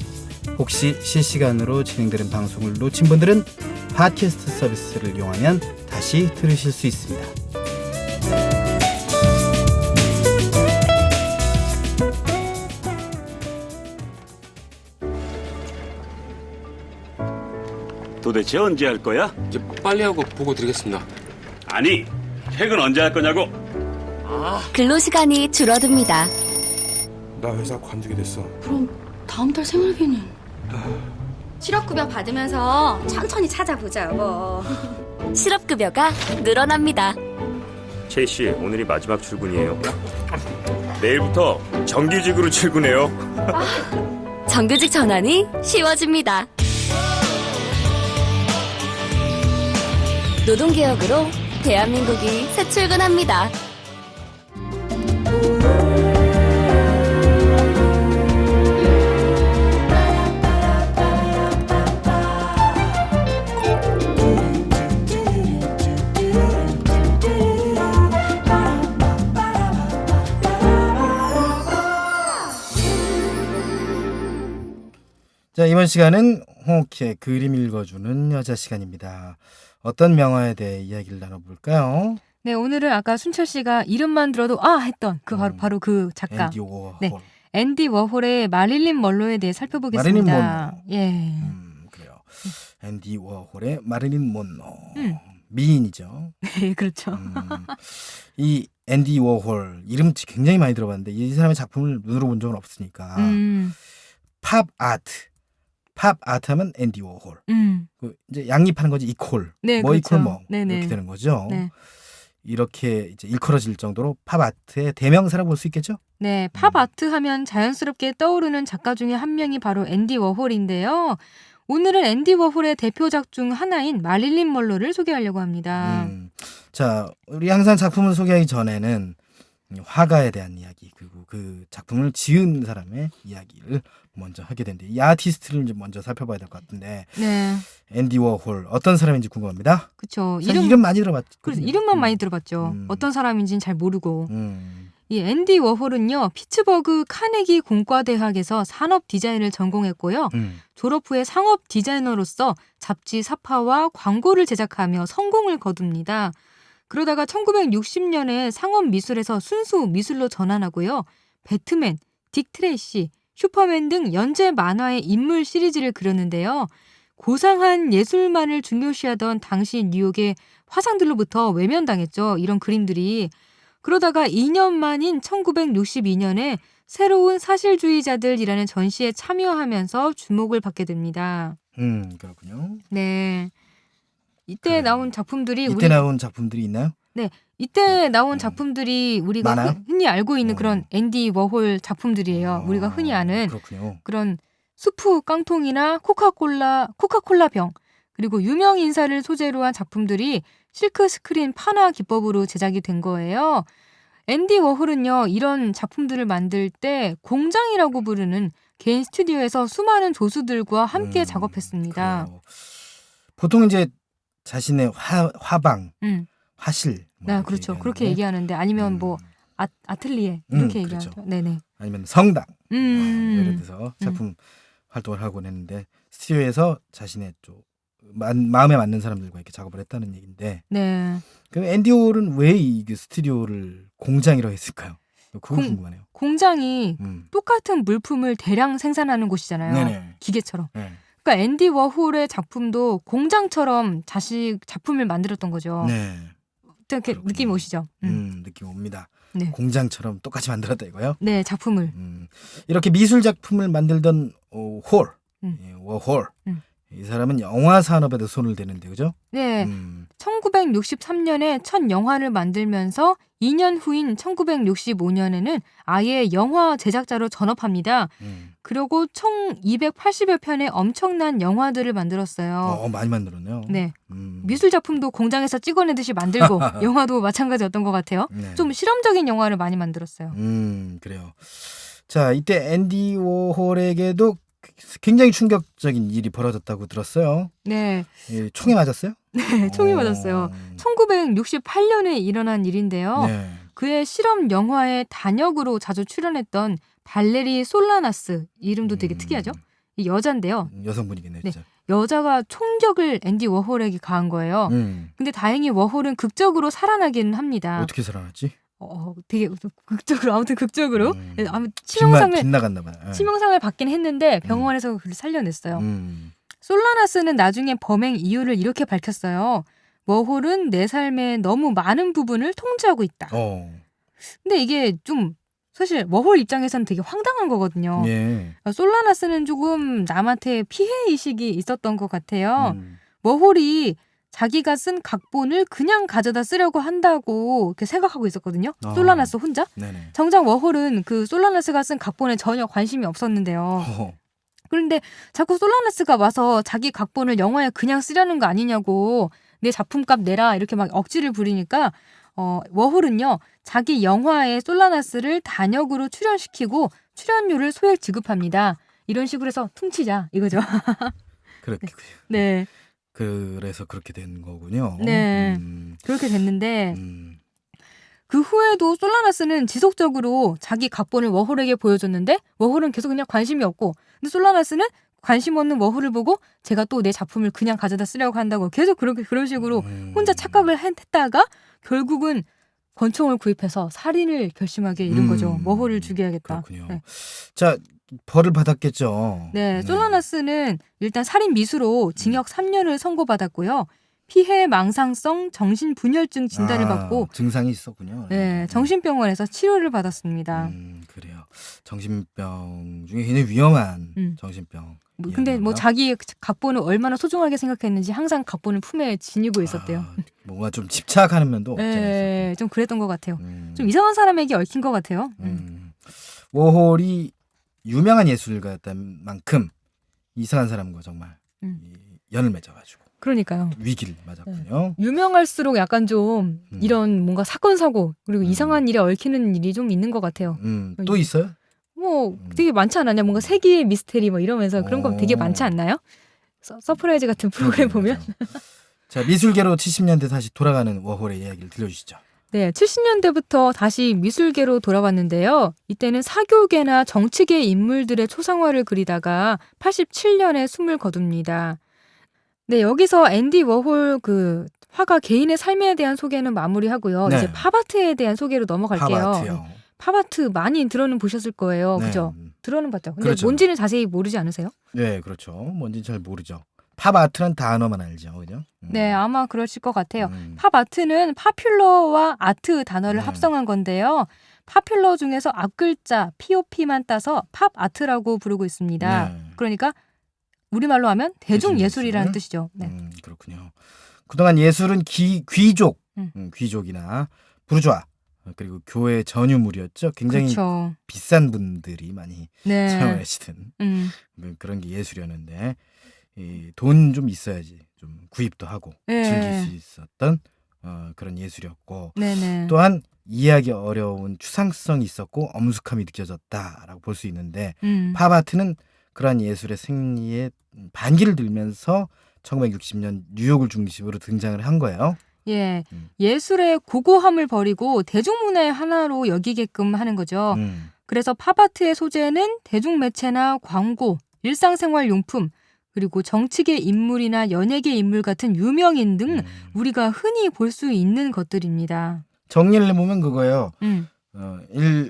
혹시 실시간으로 진행되는 방송을 놓친 분들은 팟캐스트 서비스를 이용하면 다시 들으실 수 있습니다. 도대체 언제 할 거야? 이제 빨리 하고 보고 드리겠습니다. 아니, 퇴근 언제 할 거냐고. 근로시간이 줄어듭니다. 나 회사 관두게 됐어. 그럼 다음 달 생활비는? 실업급여 받으면서 천천히 찾아보자 여보. 실업급여가 늘어납니다. 최 씨, 오늘이 마지막 출근이에요. 내일부터 정규직으로 출근해요. 정규직 전환이 쉬워집니다. 노동개혁으로 대한민국이 새 출근합니다. 자, 이번 시간은 홍옥희의 그림 읽어주는 여자 시간입니다. 어떤 명화에 대해 이야기를 나눠볼까요? 네, 오늘은 아까 순철 씨가 이름만 들어도 했던 바로 그 작가. 앤디 워홀. 네, 앤디 워홀의 마릴린 먼로에 대해 살펴보겠습니다. 마릴린 먼로. 예. 그래요. 앤디 워홀의 마릴린 먼로. 미인이죠. 네, 그렇죠. 이 앤디 워홀 이름 굉장히 많이 들어봤는데 이 사람의 작품을 눈으로 본 적은 없으니까. 팝 아트 하면 앤디 워홀. 그 이제 양립하는 거지 이퀄. 네, 뭐 그렇죠. 이퀄 뭐 네네. 이렇게 되는 거죠. 네. 이렇게 이제 일컬어질 정도로 팝 아트의 대명사라고 볼 수 있겠죠? 네, 팝 아트 하면 자연스럽게 떠오르는 작가 중에 한 명이 바로 앤디 워홀인데요. 오늘은 앤디 워홀의 대표작 중 하나인 마릴린 먼로를 소개하려고 합니다. 자, 우리 항상 작품을 소개하기 전에는 화가에 대한 이야기 그리고 그 작품을 지은 사람의 이야기를 먼저 하게 되는데 이 아티스트를 좀 먼저 살펴봐야 될 것 같은데 네, 앤디 워홀 어떤 사람인지 궁금합니다. 그렇죠. 이름 많이 들어봤죠. 그래서 이름만 많이 들어봤죠. 어떤 사람인지는 잘 모르고. 이 앤디 워홀은요, 피츠버그 카네기 공과대학에서 산업 디자인을 전공했고요. 졸업 후에 상업 디자이너로서 잡지 사파와 광고를 제작하며 성공을 거둡니다. 그러다가 1960년에 상업 미술에서 순수 미술로 전환하고요. 배트맨, 딕 트레이시, 슈퍼맨 등 연재 만화의 인물 시리즈를 그렸는데요. 고상한 예술만을 중요시하던 당시 뉴욕의 화상들로부터 외면당했죠. 이런 그림들이. 그러다가 2년 만인 1962년에 새로운 사실주의자들이라는 전시에 참여하면서 주목을 받게 됩니다. 그렇군요. 네. 이때 나온 작품들이 나온 작품들이 있나요? 네. 이때 나온 작품들이 우리가 많아요? 흔히 알고 있는 그런 앤디 워홀 작품들이에요. 우리가 흔히 아는 그렇군요. 그런 수프 깡통이나 코카콜라 병, 그리고 유명 인사를 소재로 한 작품들이 실크 스크린 판화 기법으로 제작이 된 거예요. 앤디 워홀은요, 이런 작품들을 만들 때 공장이라고 부르는 개인 스튜디오에서 수많은 조수들과 함께 작업했습니다. 그래요. 보통 이제 자신의 화방, 화실, 뭐 네, 이렇게 그렇죠. 얘기하는데, 그렇게 얘기하는데 아니면 뭐 아틀리에 이렇게 그렇죠. 얘기하죠. 네네. 아니면 성당, 예를 음. 들어서 작품 활동을 하곤 했는데 스튜디오에서 자신의 좀 마음에 맞는 사람들과 이렇게 작업을 했다는 얘기인데, 네. 그럼 앤디 워홀은 왜 이 스튜디오를 공장이라고 했을까요? 그거 궁금하네요. 공장이 똑같은 물품을 대량 생산하는 곳이잖아요. 네네. 기계처럼. 네. 그러니까 앤디 워홀의 작품도 공장처럼 자식 작품을 만들었던 거죠. 네. 이렇게 그렇군요. 느낌 오시죠? 느낌 옵니다. 네. 공장처럼 똑같이 만들었다 이거요? 네, 작품을. 이렇게 미술 작품을 만들던 홀, 워홀. 이 사람은 영화 산업에도 손을 대는데, 그죠? 네. 1963년에 첫 영화를 만들면서 2년 후인 1965년에는 아예 영화 제작자로 전업합니다. 그리고 총 280여 편의 엄청난 영화들을 만들었어요. 많이 만들었네요. 네. 미술 작품도 공장에서 찍어내듯이 만들고 영화도 마찬가지였던 것 같아요. 네. 좀 실험적인 영화를 많이 만들었어요. 그래요. 자, 이때 앤디 워홀에게도 굉장히 충격적인 일이 벌어졌다고 들었어요. 네. 총에 맞았어요? 네, 총이 맞았어요. 1968년에 일어난 일인데요. 네. 그의 실험 영화에 단역으로 자주 출연했던 발레리 솔라나스, 이름도 되게 특이하죠? 이 여잔데요. 여성분이겠네요, 네. 진짜. 여자가 총격을 앤디 워홀에게 가한 거예요. 근데 다행히 워홀은 극적으로 살아나기는 합니다. 어떻게 살아났지? 되게 극적으로, 아무튼 극적으로. 아무튼 빗나갔나 봐요. 치명상을 받긴 했는데 병원에서 그를 살려냈어요. 솔라나스는 나중에 범행 이유를 이렇게 밝혔어요. 워홀은 내 삶의 너무 많은 부분을 통제하고 있다. 근데 이게 좀 사실 워홀 입장에서는 되게 황당한 거거든요. 예. 솔라나스는 조금 남한테 피해 의식이 있었던 것 같아요. 워홀이 자기가 쓴 각본을 그냥 가져다 쓰려고 한다고 이렇게 생각하고 있었거든요. 솔라나스 혼자. 네네. 정작 워홀은 그 솔라나스가 쓴 각본에 전혀 관심이 없었는데요. 그런데 자꾸 솔라나스가 와서 자기 각본을 영화에 그냥 쓰려는 거 아니냐고, 내 작품값 내라 이렇게 막 억지를 부리니까 워홀은요 자기 영화에 솔라나스를 단역으로 출연시키고 출연료를 소액 지급합니다. 이런 식으로 해서 퉁치자 이거죠. 그렇게. 네. 그래서 그렇게 된 거군요. 네. 그렇게 됐는데 그 후에도 솔라나스는 지속적으로 자기 각본을 워홀에게 보여줬는데 워홀은 계속 그냥 관심이 없고, 근데 솔라나스는 관심 없는 워홀을 보고 제가 또 내 작품을 그냥 가져다 쓰려고 한다고 계속 그런 식으로 혼자 착각을 했다가 결국은 권총을 구입해서 살인을 결심하게 이른 거죠. 워홀을 죽여야겠다. 그렇군요. 네. 자, 벌을 받았겠죠. 네, 솔라나스는 일단 살인 미수로 징역 3년을 선고받았고요. 피해 망상성 정신분열증 진단을 받고 증상이 있었군요. 네, 정신병원에서 치료를 받았습니다. 그래요. 정신병 중에 굉장히 위험한 정신병. 근데 뭐 자기 각본을 얼마나 소중하게 생각했는지 항상 각본을 품에 지니고 있었대요. 뭔가 좀 집착하는 면도 없잖아요. 네, 좀 그랬던 것 같아요. 좀 이상한 사람에게 얽힌 것 같아요. 워홀이 유명한 예술가였던 만큼 이상한 사람과 정말 연을 맺어가지고 그러니까요. 위기를 맞았군요. 유명할수록 약간 좀 이런 뭔가 사건 사고 그리고 이상한 일에 얽히는 일이 좀 있는 것 같아요. 또 있어요? 뭐 되게 많지 않았냐? 뭔가 세기의 미스테리 뭐 이러면서 그런 거 되게 많지 않나요? 서프라이즈 같은 프로그램 보면. 자, 미술계로 70년대 다시 돌아가는 워홀의 이야기를 들려주시죠. 네, 70년대부터 다시 미술계로 돌아왔는데요. 이때는 사교계나 정치계 인물들의 초상화를 그리다가 87년에 숨을 거둡니다. 네, 여기서 앤디 워홀 그 화가 개인의 삶에 대한 소개는 마무리하고요. 네. 이제 팝아트에 대한 소개로 넘어갈게요. 팝아트요. 팝아트 많이 들어는 보셨을 거예요. 네. 그죠? 들어는 봤죠. 근데 그렇죠. 뭔지는 자세히 모르지 않으세요? 네, 그렇죠. 뭔지는 잘 모르죠. 팝아트란 단어만 알죠, 그죠? 네, 아마 그러실 것 같아요. 팝아트는 파퓰러와 아트 단어를 합성한 건데요. 파퓰러 중에서 앞글자 POP만 따서 팝아트라고 부르고 있습니다. 네. 그러니까 우리말로 하면 대중예술이라는 대중예술. 뜻이죠. 네. 그렇군요. 그동안 예술은 귀족, 귀족이나 부르주아 그리고 교회 전유물이었죠. 굉장히 그렇죠. 비싼 분들이 많이 네. 사용하시던 그런 게 예술이었는데 돈 좀 있어야지 좀 구입도 하고 네. 즐길 수 있었던 그런 예술이었고 네네. 또한 이해하기 어려운 추상성이 있었고 엄숙함이 느껴졌다라고 볼 수 있는데 팝아트는 그러한 예술의 생리에 반기를 들면서 1960년 뉴욕을 중심으로 등장을 한 거예요. 예, 예술의 고고함을 버리고 대중문화의 하나로 여기게끔 하는 거죠. 그래서 팝아트의 소재는 대중매체나 광고, 일상생활용품, 그리고 정치계 인물이나 연예계 인물 같은 유명인 등 우리가 흔히 볼 수 있는 것들입니다. 정리를 해보면 그거예요.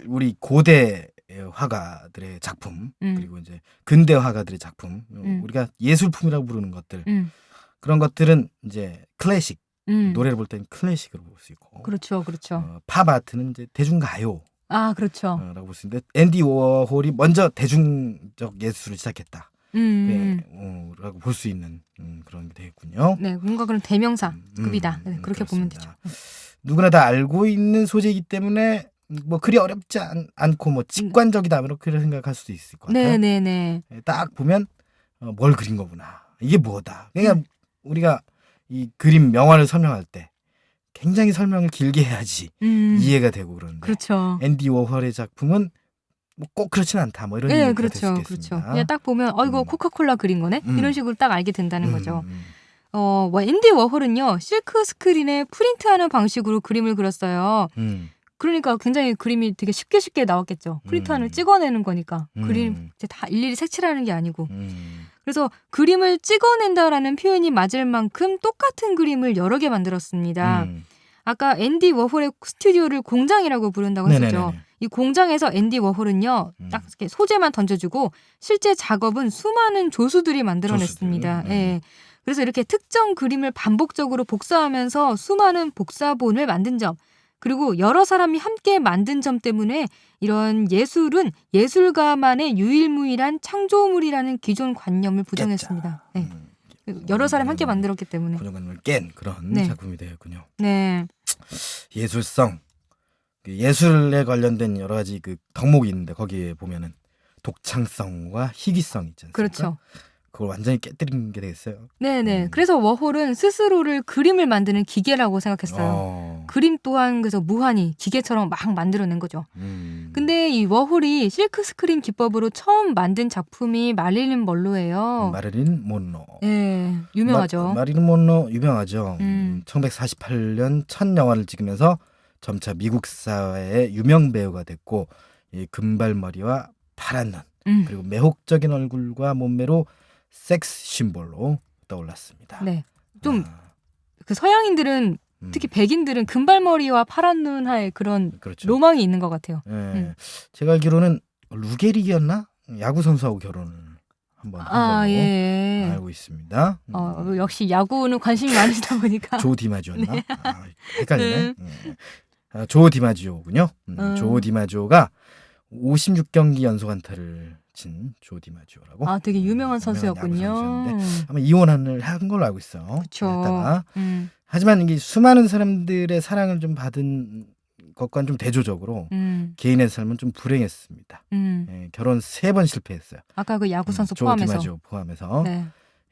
우리 고대 화가들의 작품, 그리고 이제 근대 화가들의 작품, 우리가 예술품이라고 부르는 것들, 그런 것들은 이제 클래식, 노래를 볼 때는 클래식으로 볼 수 있고, 그렇죠, 그렇죠. 팝 아트는 이제 대중가요. 아, 그렇죠. 라고 볼 수 있는데 앤디 워홀이 먼저 대중적 예술을 시작했다. 라고 볼 수 있는 그런 게 되겠군요. 네, 뭔가 그런 대명사급이다. 네, 그렇게 보면 되죠. 누구나 다 알고 있는 소재이기 때문에 뭐 그리 어렵지 않고 뭐 직관적이다 이렇게 생각할 수도 있을 것 같아요. 네네네. 딱 보면 뭘 그린 거구나. 이게 뭐다. 그러니까 우리가 이 그림 명화를 설명할 때 굉장히 설명을 길게 해야지 이해가 되고 그런데 그렇죠. 앤디 워홀의 작품은 뭐 꼭 그렇진 않다. 뭐 이런 네, 얘기가 그렇죠, 될 수 있겠습니다. 그렇죠. 그냥 딱 보면 이거 코카콜라 그린 거네 이런 식으로 딱 알게 된다는 거죠. 뭐 앤디 워홀은요 실크 스크린에 프린트하는 방식으로 그림을 그렸어요. 그러니까 굉장히 그림이 되게 쉽게 나왔겠죠. 프린트하는 찍어내는 거니까 그림 이제 다 일일이 색칠하는 게 아니고. 그래서 그림을 찍어낸다라는 표현이 맞을 만큼 똑같은 그림을 여러 개 만들었습니다. 아까 앤디 워홀의 스튜디오를 공장이라고 부른다고 했었죠. 네네네. 이 공장에서 앤디 워홀은요 딱 이렇게 소재만 던져주고 실제 작업은 수많은 조수들이 만들어냈습니다. 조수들. 예. 그래서 이렇게 특정 그림을 반복적으로 복사하면서 수많은 복사본을 만든 점, 그리고 여러 사람이 함께 만든 점 때문에 이런 예술은 예술가만의 유일무이한 창조물이라는 기존 관념을 부정했습니다. 네. 여러 사람이 함께 만들었기 때문에. 고정관념을 깬 그런 네. 작품이 되었군요. 네. 예술성, 예술에 관련된 여러 가지 그 덕목이 있는데 거기에 보면은 독창성과 희귀성 있지 않습니까? 그렇죠. 그걸 완전히 깨뜨린 게 되겠어요. 네네. 그래서 워홀은 스스로를 그림을 만드는 기계라고 생각했어요. 그림 또한 그래서 무한히 기계처럼 막 만들어낸 거죠. 근데 이 워홀이 실크 스크린 기법으로 처음 만든 작품이 마릴린 먼로예요. 마릴린 먼로. 네, 유명하죠. 마릴린 먼로 유명하죠. 1948년 첫 영화를 찍으면서 점차 미국 사회의 유명 배우가 됐고 이 금발머리와 파란 눈 그리고 매혹적인 얼굴과 몸매로 섹스 심볼로 떠올랐습니다. 네, 좀 그 서양인들은 특히 백인들은 금발머리와 파란 눈할 그런 그렇죠. 로망이 있는 것 같아요. 네. 제가 알기로는 루게릭이었나? 야구 선수하고 결혼을 한번 한 걸로 예. 알고 있습니다. 역시 야구는 관심이 많으시다 보니까. 조 디마지오였나? 네. 헷갈리네. 조 디마지오군요. 조 디마지오가 56경기 연속 안타를 친 조 디마지오라고. 되게 유명한 선수였군요. 아마 이혼을 한 걸로 알고 있어. 그렇죠. 하지만 이게 수많은 사람들의 사랑을 좀 받은 것과는 좀 대조적으로 개인의 삶은 좀 불행했습니다. 결혼 3번 실패했어요. 아까 그 야구 선수 조 포함해서. 디마지오 포함해서.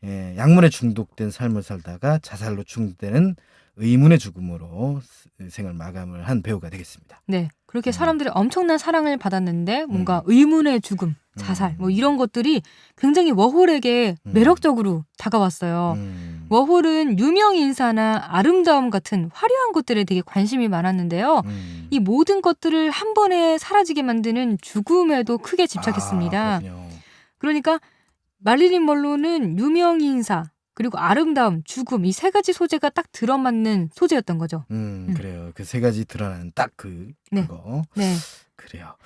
네. 약물에 중독된 삶을 살다가 자살로 중독되는 의문의 죽음으로 생을 마감을 한 배우가 되겠습니다. 네. 그렇게 사람들이 엄청난 사랑을 받았는데 뭔가 의문의 죽음, 자살 뭐 이런 것들이 굉장히 워홀에게 매력적으로 다가왔어요. 워홀은 유명 인사나 아름다움 같은 화려한 것들에 되게 관심이 많았는데요. 이 모든 것들을 한 번에 사라지게 만드는 죽음에도 크게 집착했습니다. 그러니까 마릴린 먼로는 유명 인사 그리고 아름다움, 죽음 이 3가지 소재가 딱 들어맞는 소재였던 거죠. 그래요. 그 3가지 드러나는 딱 그거. 네. 그래요.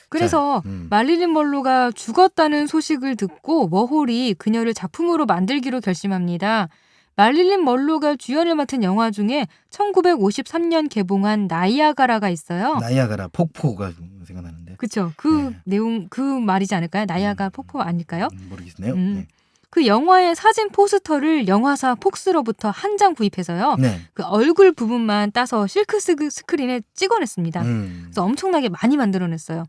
그래서 마릴린 먼로가 죽었다는 소식을 듣고 워홀이 그녀를 작품으로 만들기로 결심합니다. 마릴린 먼로가 주연을 맡은 영화 중에 1953년 개봉한 나이아가라가 있어요. 나이아가라 폭포가 생각나는데. 그렇죠. 그 내용 그 말이지 않을까요? 나이아가라 폭포 아닐까요? 모르겠네요. 네. 그 영화의 사진 포스터를 영화사 폭스로부터 한 장 구입해서요. 네. 그 얼굴 부분만 따서 실크 스크린에 찍어냈습니다. 그래서 엄청나게 많이 만들어냈어요.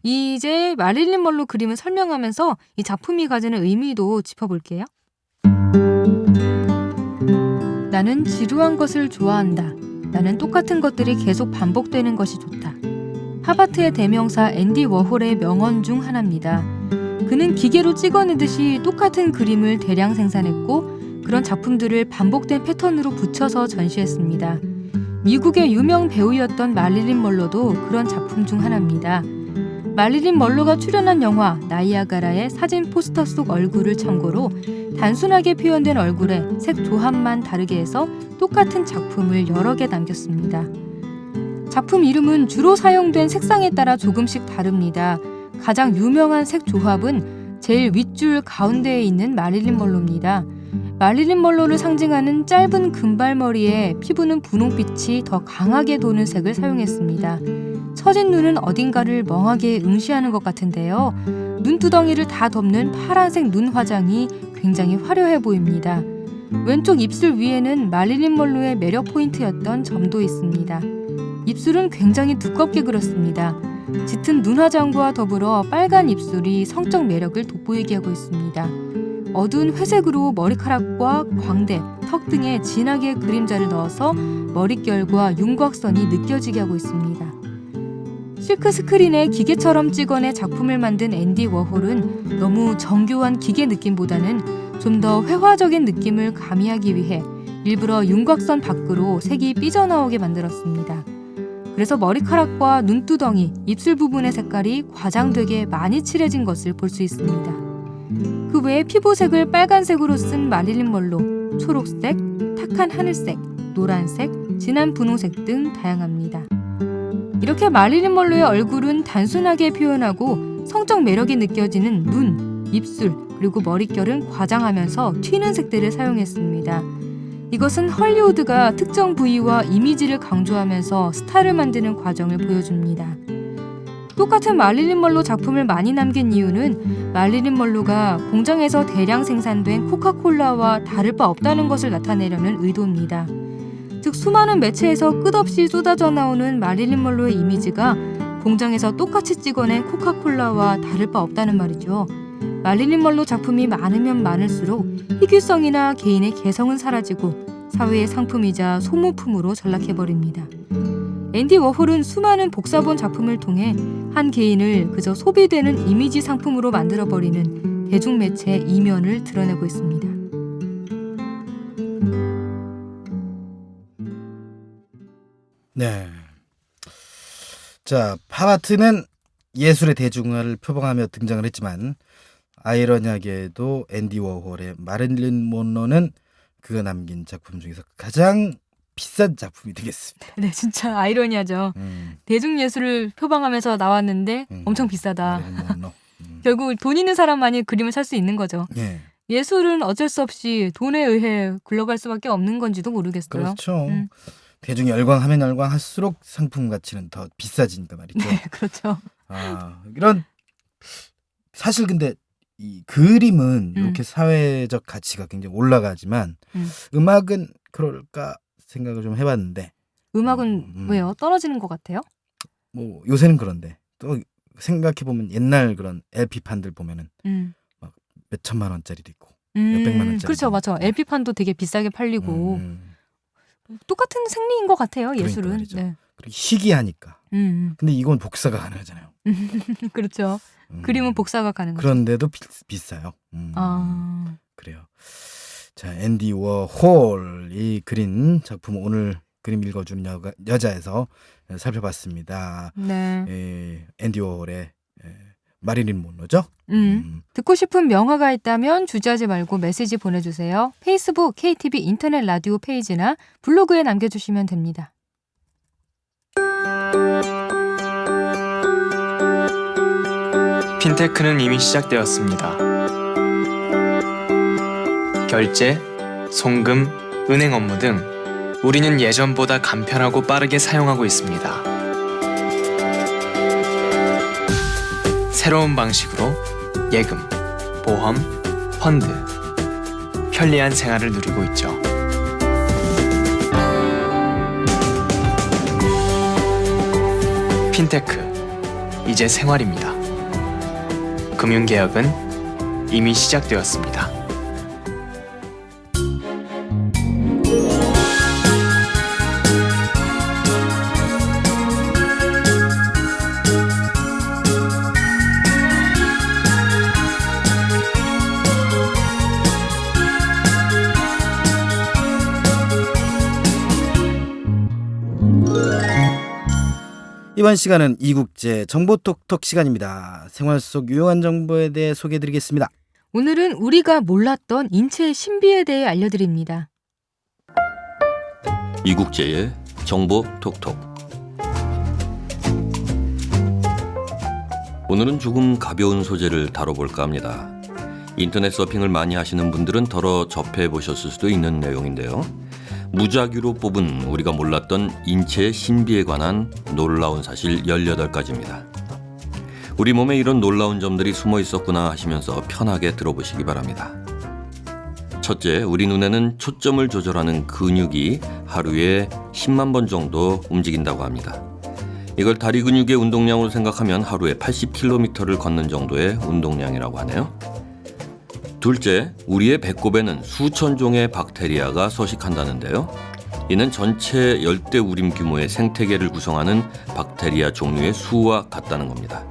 이제 마릴린 먼로 그림을 설명하면서 이 작품이 가지는 의미도 짚어볼게요. 나는 지루한 것을 좋아한다. 나는 똑같은 것들이 계속 반복되는 것이 좋다. 팝아트의 대명사 앤디 워홀의 명언 중 하나입니다. 그는 기계로 찍어내듯이 똑같은 그림을 대량 생산했고 그런 작품들을 반복된 패턴으로 붙여서 전시했습니다. 미국의 유명 배우였던 마릴린 먼로도 그런 작품 중 하나입니다. 마릴린 먼로가 출연한 영화 나이아가라의 사진 포스터 속 얼굴을 참고로 단순하게 표현된 얼굴에 색 조합만 다르게 해서 똑같은 작품을 여러 개 남겼습니다. 작품 이름은 주로 사용된 색상에 따라 조금씩 다릅니다. 가장 유명한 색 조합은 제일 윗줄 가운데에 있는 마릴린 먼로입니다. 마릴린 먼로를 상징하는 짧은 금발머리에 피부는 분홍빛이 더 강하게 도는 색을 사용했습니다. 처진 눈은 어딘가를 멍하게 응시하는 것 같은데요. 눈두덩이를 다 덮는 파란색 눈 화장이 굉장히 화려해 보입니다. 왼쪽 입술 위에는 마릴린 먼로의 매력 포인트였던 점도 있습니다. 입술은 굉장히 두껍게 그렸습니다. 짙은 눈 화장과 더불어 빨간 입술이 성적 매력을 돋보이게 하고 있습니다. 어두운 회색으로 머리카락과 광대, 턱 등에 진하게 그림자를 넣어서 머릿결과 윤곽선이 느껴지게 하고 있습니다. 실크 스크린에 기계처럼 찍어내 작품을 만든 앤디 워홀은 너무 정교한 기계 느낌보다는 좀 더 회화적인 느낌을 가미하기 위해 일부러 윤곽선 밖으로 색이 삐져나오게 만들었습니다. 그래서 머리카락과 눈두덩이, 입술 부분의 색깔이 과장되게 많이 칠해진 것을 볼 수 있습니다. 그 외에 피부색을 빨간색으로 쓴 마릴린 먼로, 초록색, 탁한 하늘색, 노란색, 진한 분홍색 등 다양합니다. 이렇게 마릴린 먼로의 얼굴은 단순하게 표현하고 성적 매력이 느껴지는 눈, 입술, 그리고 머릿결은 과장하면서 튀는 색들을 사용했습니다. 이것은 헐리우드가 특정 부위와 이미지를 강조하면서 스타를 만드는 과정을 보여줍니다. 똑같은 마릴린 먼로 작품을 많이 남긴 이유는 마릴린 먼로가 공장에서 대량 생산된 코카콜라와 다를 바 없다는 것을 나타내려는 의도입니다. 즉 수많은 매체에서 끝없이 쏟아져 나오는 마릴린 먼로의 이미지가 공장에서 똑같이 찍어낸 코카콜라와 다를 바 없다는 말이죠. 마릴린 먼로 작품이 많으면 많을수록 희귀성이나 개인의 개성은 사라지고 사회의 상품이자 소모품으로 전락해버립니다. 앤디 워홀은 수많은 복사본 작품을 통해 한 개인을 그저 소비되는 이미지 상품으로 만들어버리는 대중매체의 이면을 드러내고 있습니다. 네. 자, 팝아트는 예술의 대중화를 표방하며 등장을 했지만 아이러니하게도 앤디 워홀의 마릴린 먼로는 그가 남긴 작품 중에서 가장 비싼 작품이 되겠습니다. 네, 진짜 아이러니하죠. 대중예술을 표방하면서 나왔는데 엄청 비싸다. 마릴린 먼로. 결국 돈 있는 사람만이 그림을 살 수 있는 거죠. 예. 예술은 어쩔 수 없이 돈에 의해 굴러갈 수밖에 없는 건지도 모르겠어요. 그렇죠. 대중이 열광하면 열광할수록 상품 가치는 더 비싸지니까 말이죠. 네, 그렇죠. 이런 사실 근데 이 그림은 이렇게 사회적 가치가 굉장히 올라가지만 음악은 그럴까 생각을 좀 해봤는데 음악은 왜요? 떨어지는 것 같아요? 뭐 요새는 그런데 또 생각해 보면 옛날 그런 LP판들 보면은 막 몇 천만 원짜리도 있고 몇 백만 원짜리. 그렇죠, 맞죠. LP판도 되게 비싸게 팔리고 똑같은 생리인 것 같아요. 예술은. 네. 그리고 희귀하니까. 근데 이건 복사가 가능하잖아요. 그렇죠. 그림은 복사가 가능하죠. 그런데도 비싸요. 그래요. 자, 앤디 워홀이 그린 작품 오늘 그림 읽어주는 여자에서 살펴봤습니다. 네. 앤디 워홀의 마릴린 먼로죠. 듣고 싶은 명화가 있다면 주저하지 말고 메시지 보내주세요. 페이스북 KTV 인터넷 라디오 페이지나 블로그에 남겨주시면 됩니다. 핀테크는 이미 시작되었습니다. 결제, 송금, 은행 업무 등 우리는 예전보다 간편하고 빠르게 사용하고 있습니다. 새로운 방식으로 예금, 보험, 펀드, 편리한 생활을 누리고 있죠. 핀테크, 이제 생활입니다. 금융개혁은 이미 시작되었습니다. 이번 시간은 이국제 정보톡톡 시간입니다. 생활 속 유용한 정보에 대해 소개해드리겠습니다. 오늘은 우리가 몰랐던 인체의 신비에 대해 알려드립니다. 이국제의 정보 톡톡. 오늘은 조금 가벼운 소재를 다뤄볼까 합니다. 인터넷 서핑을 많이 하시는 분들은 덜어 접해보셨을 수도 있는 내용인데요. 무작위로 뽑은 우리가 몰랐던 인체의 신비에 관한 놀라운 사실 18가지입니다. 우리 몸에 이런 놀라운 점들이 숨어 있었구나 하시면서 편하게 들어보시기 바랍니다. 첫째, 우리 눈에는 초점을 조절하는 근육이 하루에 10만 번 정도 움직인다고 합니다. 이걸 다리 근육의 운동량으로 생각하면 하루에 80km를 걷는 정도의 운동량이라고 하네요. 둘째, 우리의 배꼽에는 수천 종의 박테리아가 서식한다는데요. 이는 전체 열대우림 규모의 생태계를 구성하는 박테리아 종류의 수와 같다는 겁니다.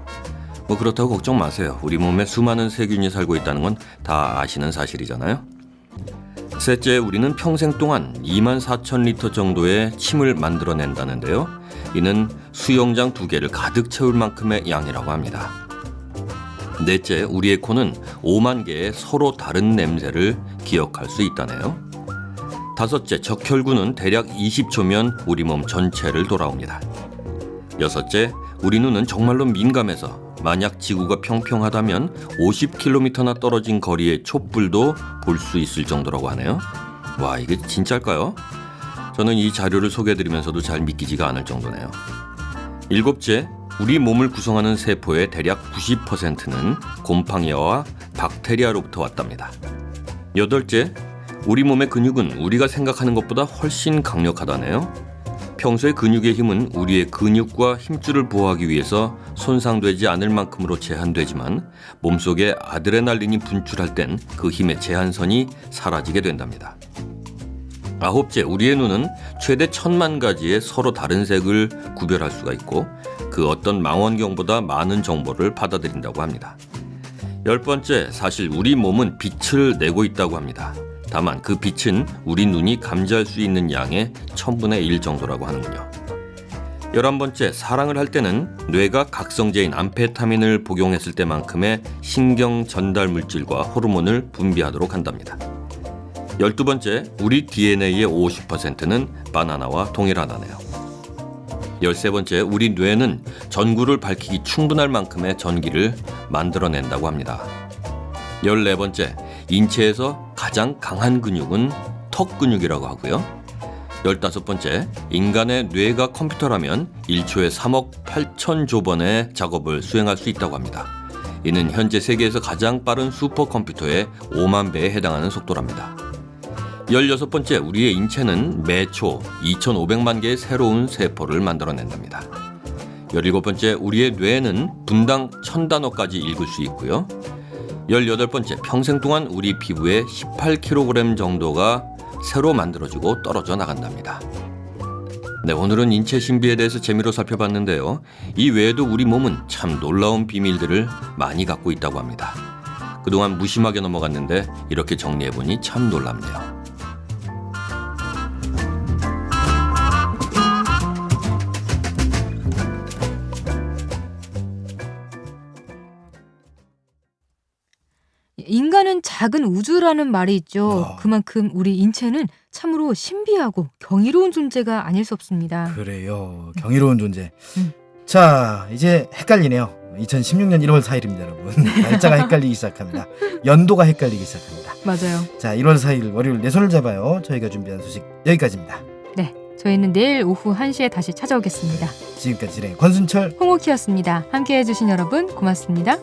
그렇다고 걱정 마세요. 우리 몸에 수많은 세균이 살고 있다는 건 다 아시는 사실이잖아요. 셋째, 우리는 평생 동안 24,000리터 정도의 침을 만들어낸다는데요. 이는 수영장 2개를 가득 채울 만큼의 양이라고 합니다. 넷째, 우리의 코는 5만 개의 서로 다른 냄새를 기억할 수 있다네요. 다섯째, 적혈구는 대략 20초면 우리 몸 전체를 돌아옵니다. 여섯째, 우리 눈은 정말로 민감해서 만약 지구가 평평하다면 50km나 떨어진 거리의 촛불도 볼 수 있을 정도라고 하네요. 와, 이게 진짜일까요? 저는 이 자료를 소개해드리면서도 잘 믿기지가 않을 정도네요. 일곱째, 우리 몸을 구성하는 세포의 대략 90%는 곰팡이와 박테리아로부터 왔답니다. 여덟째, 우리 몸의 근육은 우리가 생각하는 것보다 훨씬 강력하다네요. 평소에 근육의 힘은 우리의 근육과 힘줄을 보호하기 위해서 손상되지 않을 만큼으로 제한되지만 몸속에 아드레날린이 분출할 땐 그 힘의 제한선이 사라지게 된답니다. 아홉째, 우리의 눈은 최대 1000만 가지의 서로 다른 색을 구별할 수가 있고 그 어떤 망원경보다 많은 정보를 받아들인다고 합니다. 10번째, 사실 우리 몸은 빛을 내고 있다고 합니다. 다만 그 빛은 우리 눈이 감지할 수 있는 양의 1000분의 1 정도라고 하는군요. 11번째, 사랑을 할 때는 뇌가 각성제인 암페타민을 복용했을 때만큼의 신경 전달 물질과 호르몬을 분비하도록 한답니다. 12번째, 우리 DNA의 50%는 바나나와 동일하다네요. 13번째, 우리 뇌는 전구를 밝히기 충분할 만큼의 전기를 만들어낸다고 합니다. 14번째, 인체에서 가장 강한 근육은 턱 근육이라고 하고요. 15번째, 인간의 뇌가 컴퓨터라면 1초에 3억 8천조 번의 작업을 수행할 수 있다고 합니다. 이는 현재 세계에서 가장 빠른 슈퍼컴퓨터의 5만 배에 해당하는 속도랍니다. 16번째, 우리의 인체는 매초 2,500만 개의 새로운 세포를 만들어낸답니다. 17번째, 우리의 뇌는 분당 1000단어까지 읽을 수 있고요. 18번째, 평생 동안 우리 피부에 18kg 정도가 새로 만들어지고 떨어져 나간답니다. 네, 오늘은 인체 신비에 대해서 재미로 살펴봤는데요. 이 외에도 우리 몸은 참 놀라운 비밀들을 많이 갖고 있다고 합니다. 그동안 무심하게 넘어갔는데 이렇게 정리해보니 참 놀랍네요. 인간은 작은 우주라는 말이 있죠. 그만큼 우리 인체는 참으로 신비하고 경이로운 존재가 아닐 수 없습니다. 그래요. 경이로운 존재. 자, 이제 헷갈리네요. 2016년 1월 4일입니다, 여러분. 날짜가 헷갈리기 시작합니다. 연도가 헷갈리기 시작합니다. 맞아요. 자, 1월 4일 월요일 내 손을 잡아요. 저희가 준비한 소식 여기까지입니다. 네, 저희는 내일 오후 1시에 다시 찾아오겠습니다. 지금까지 진행 권순철, 홍옥희였습니다. 함께해 주신 여러분 고맙습니다.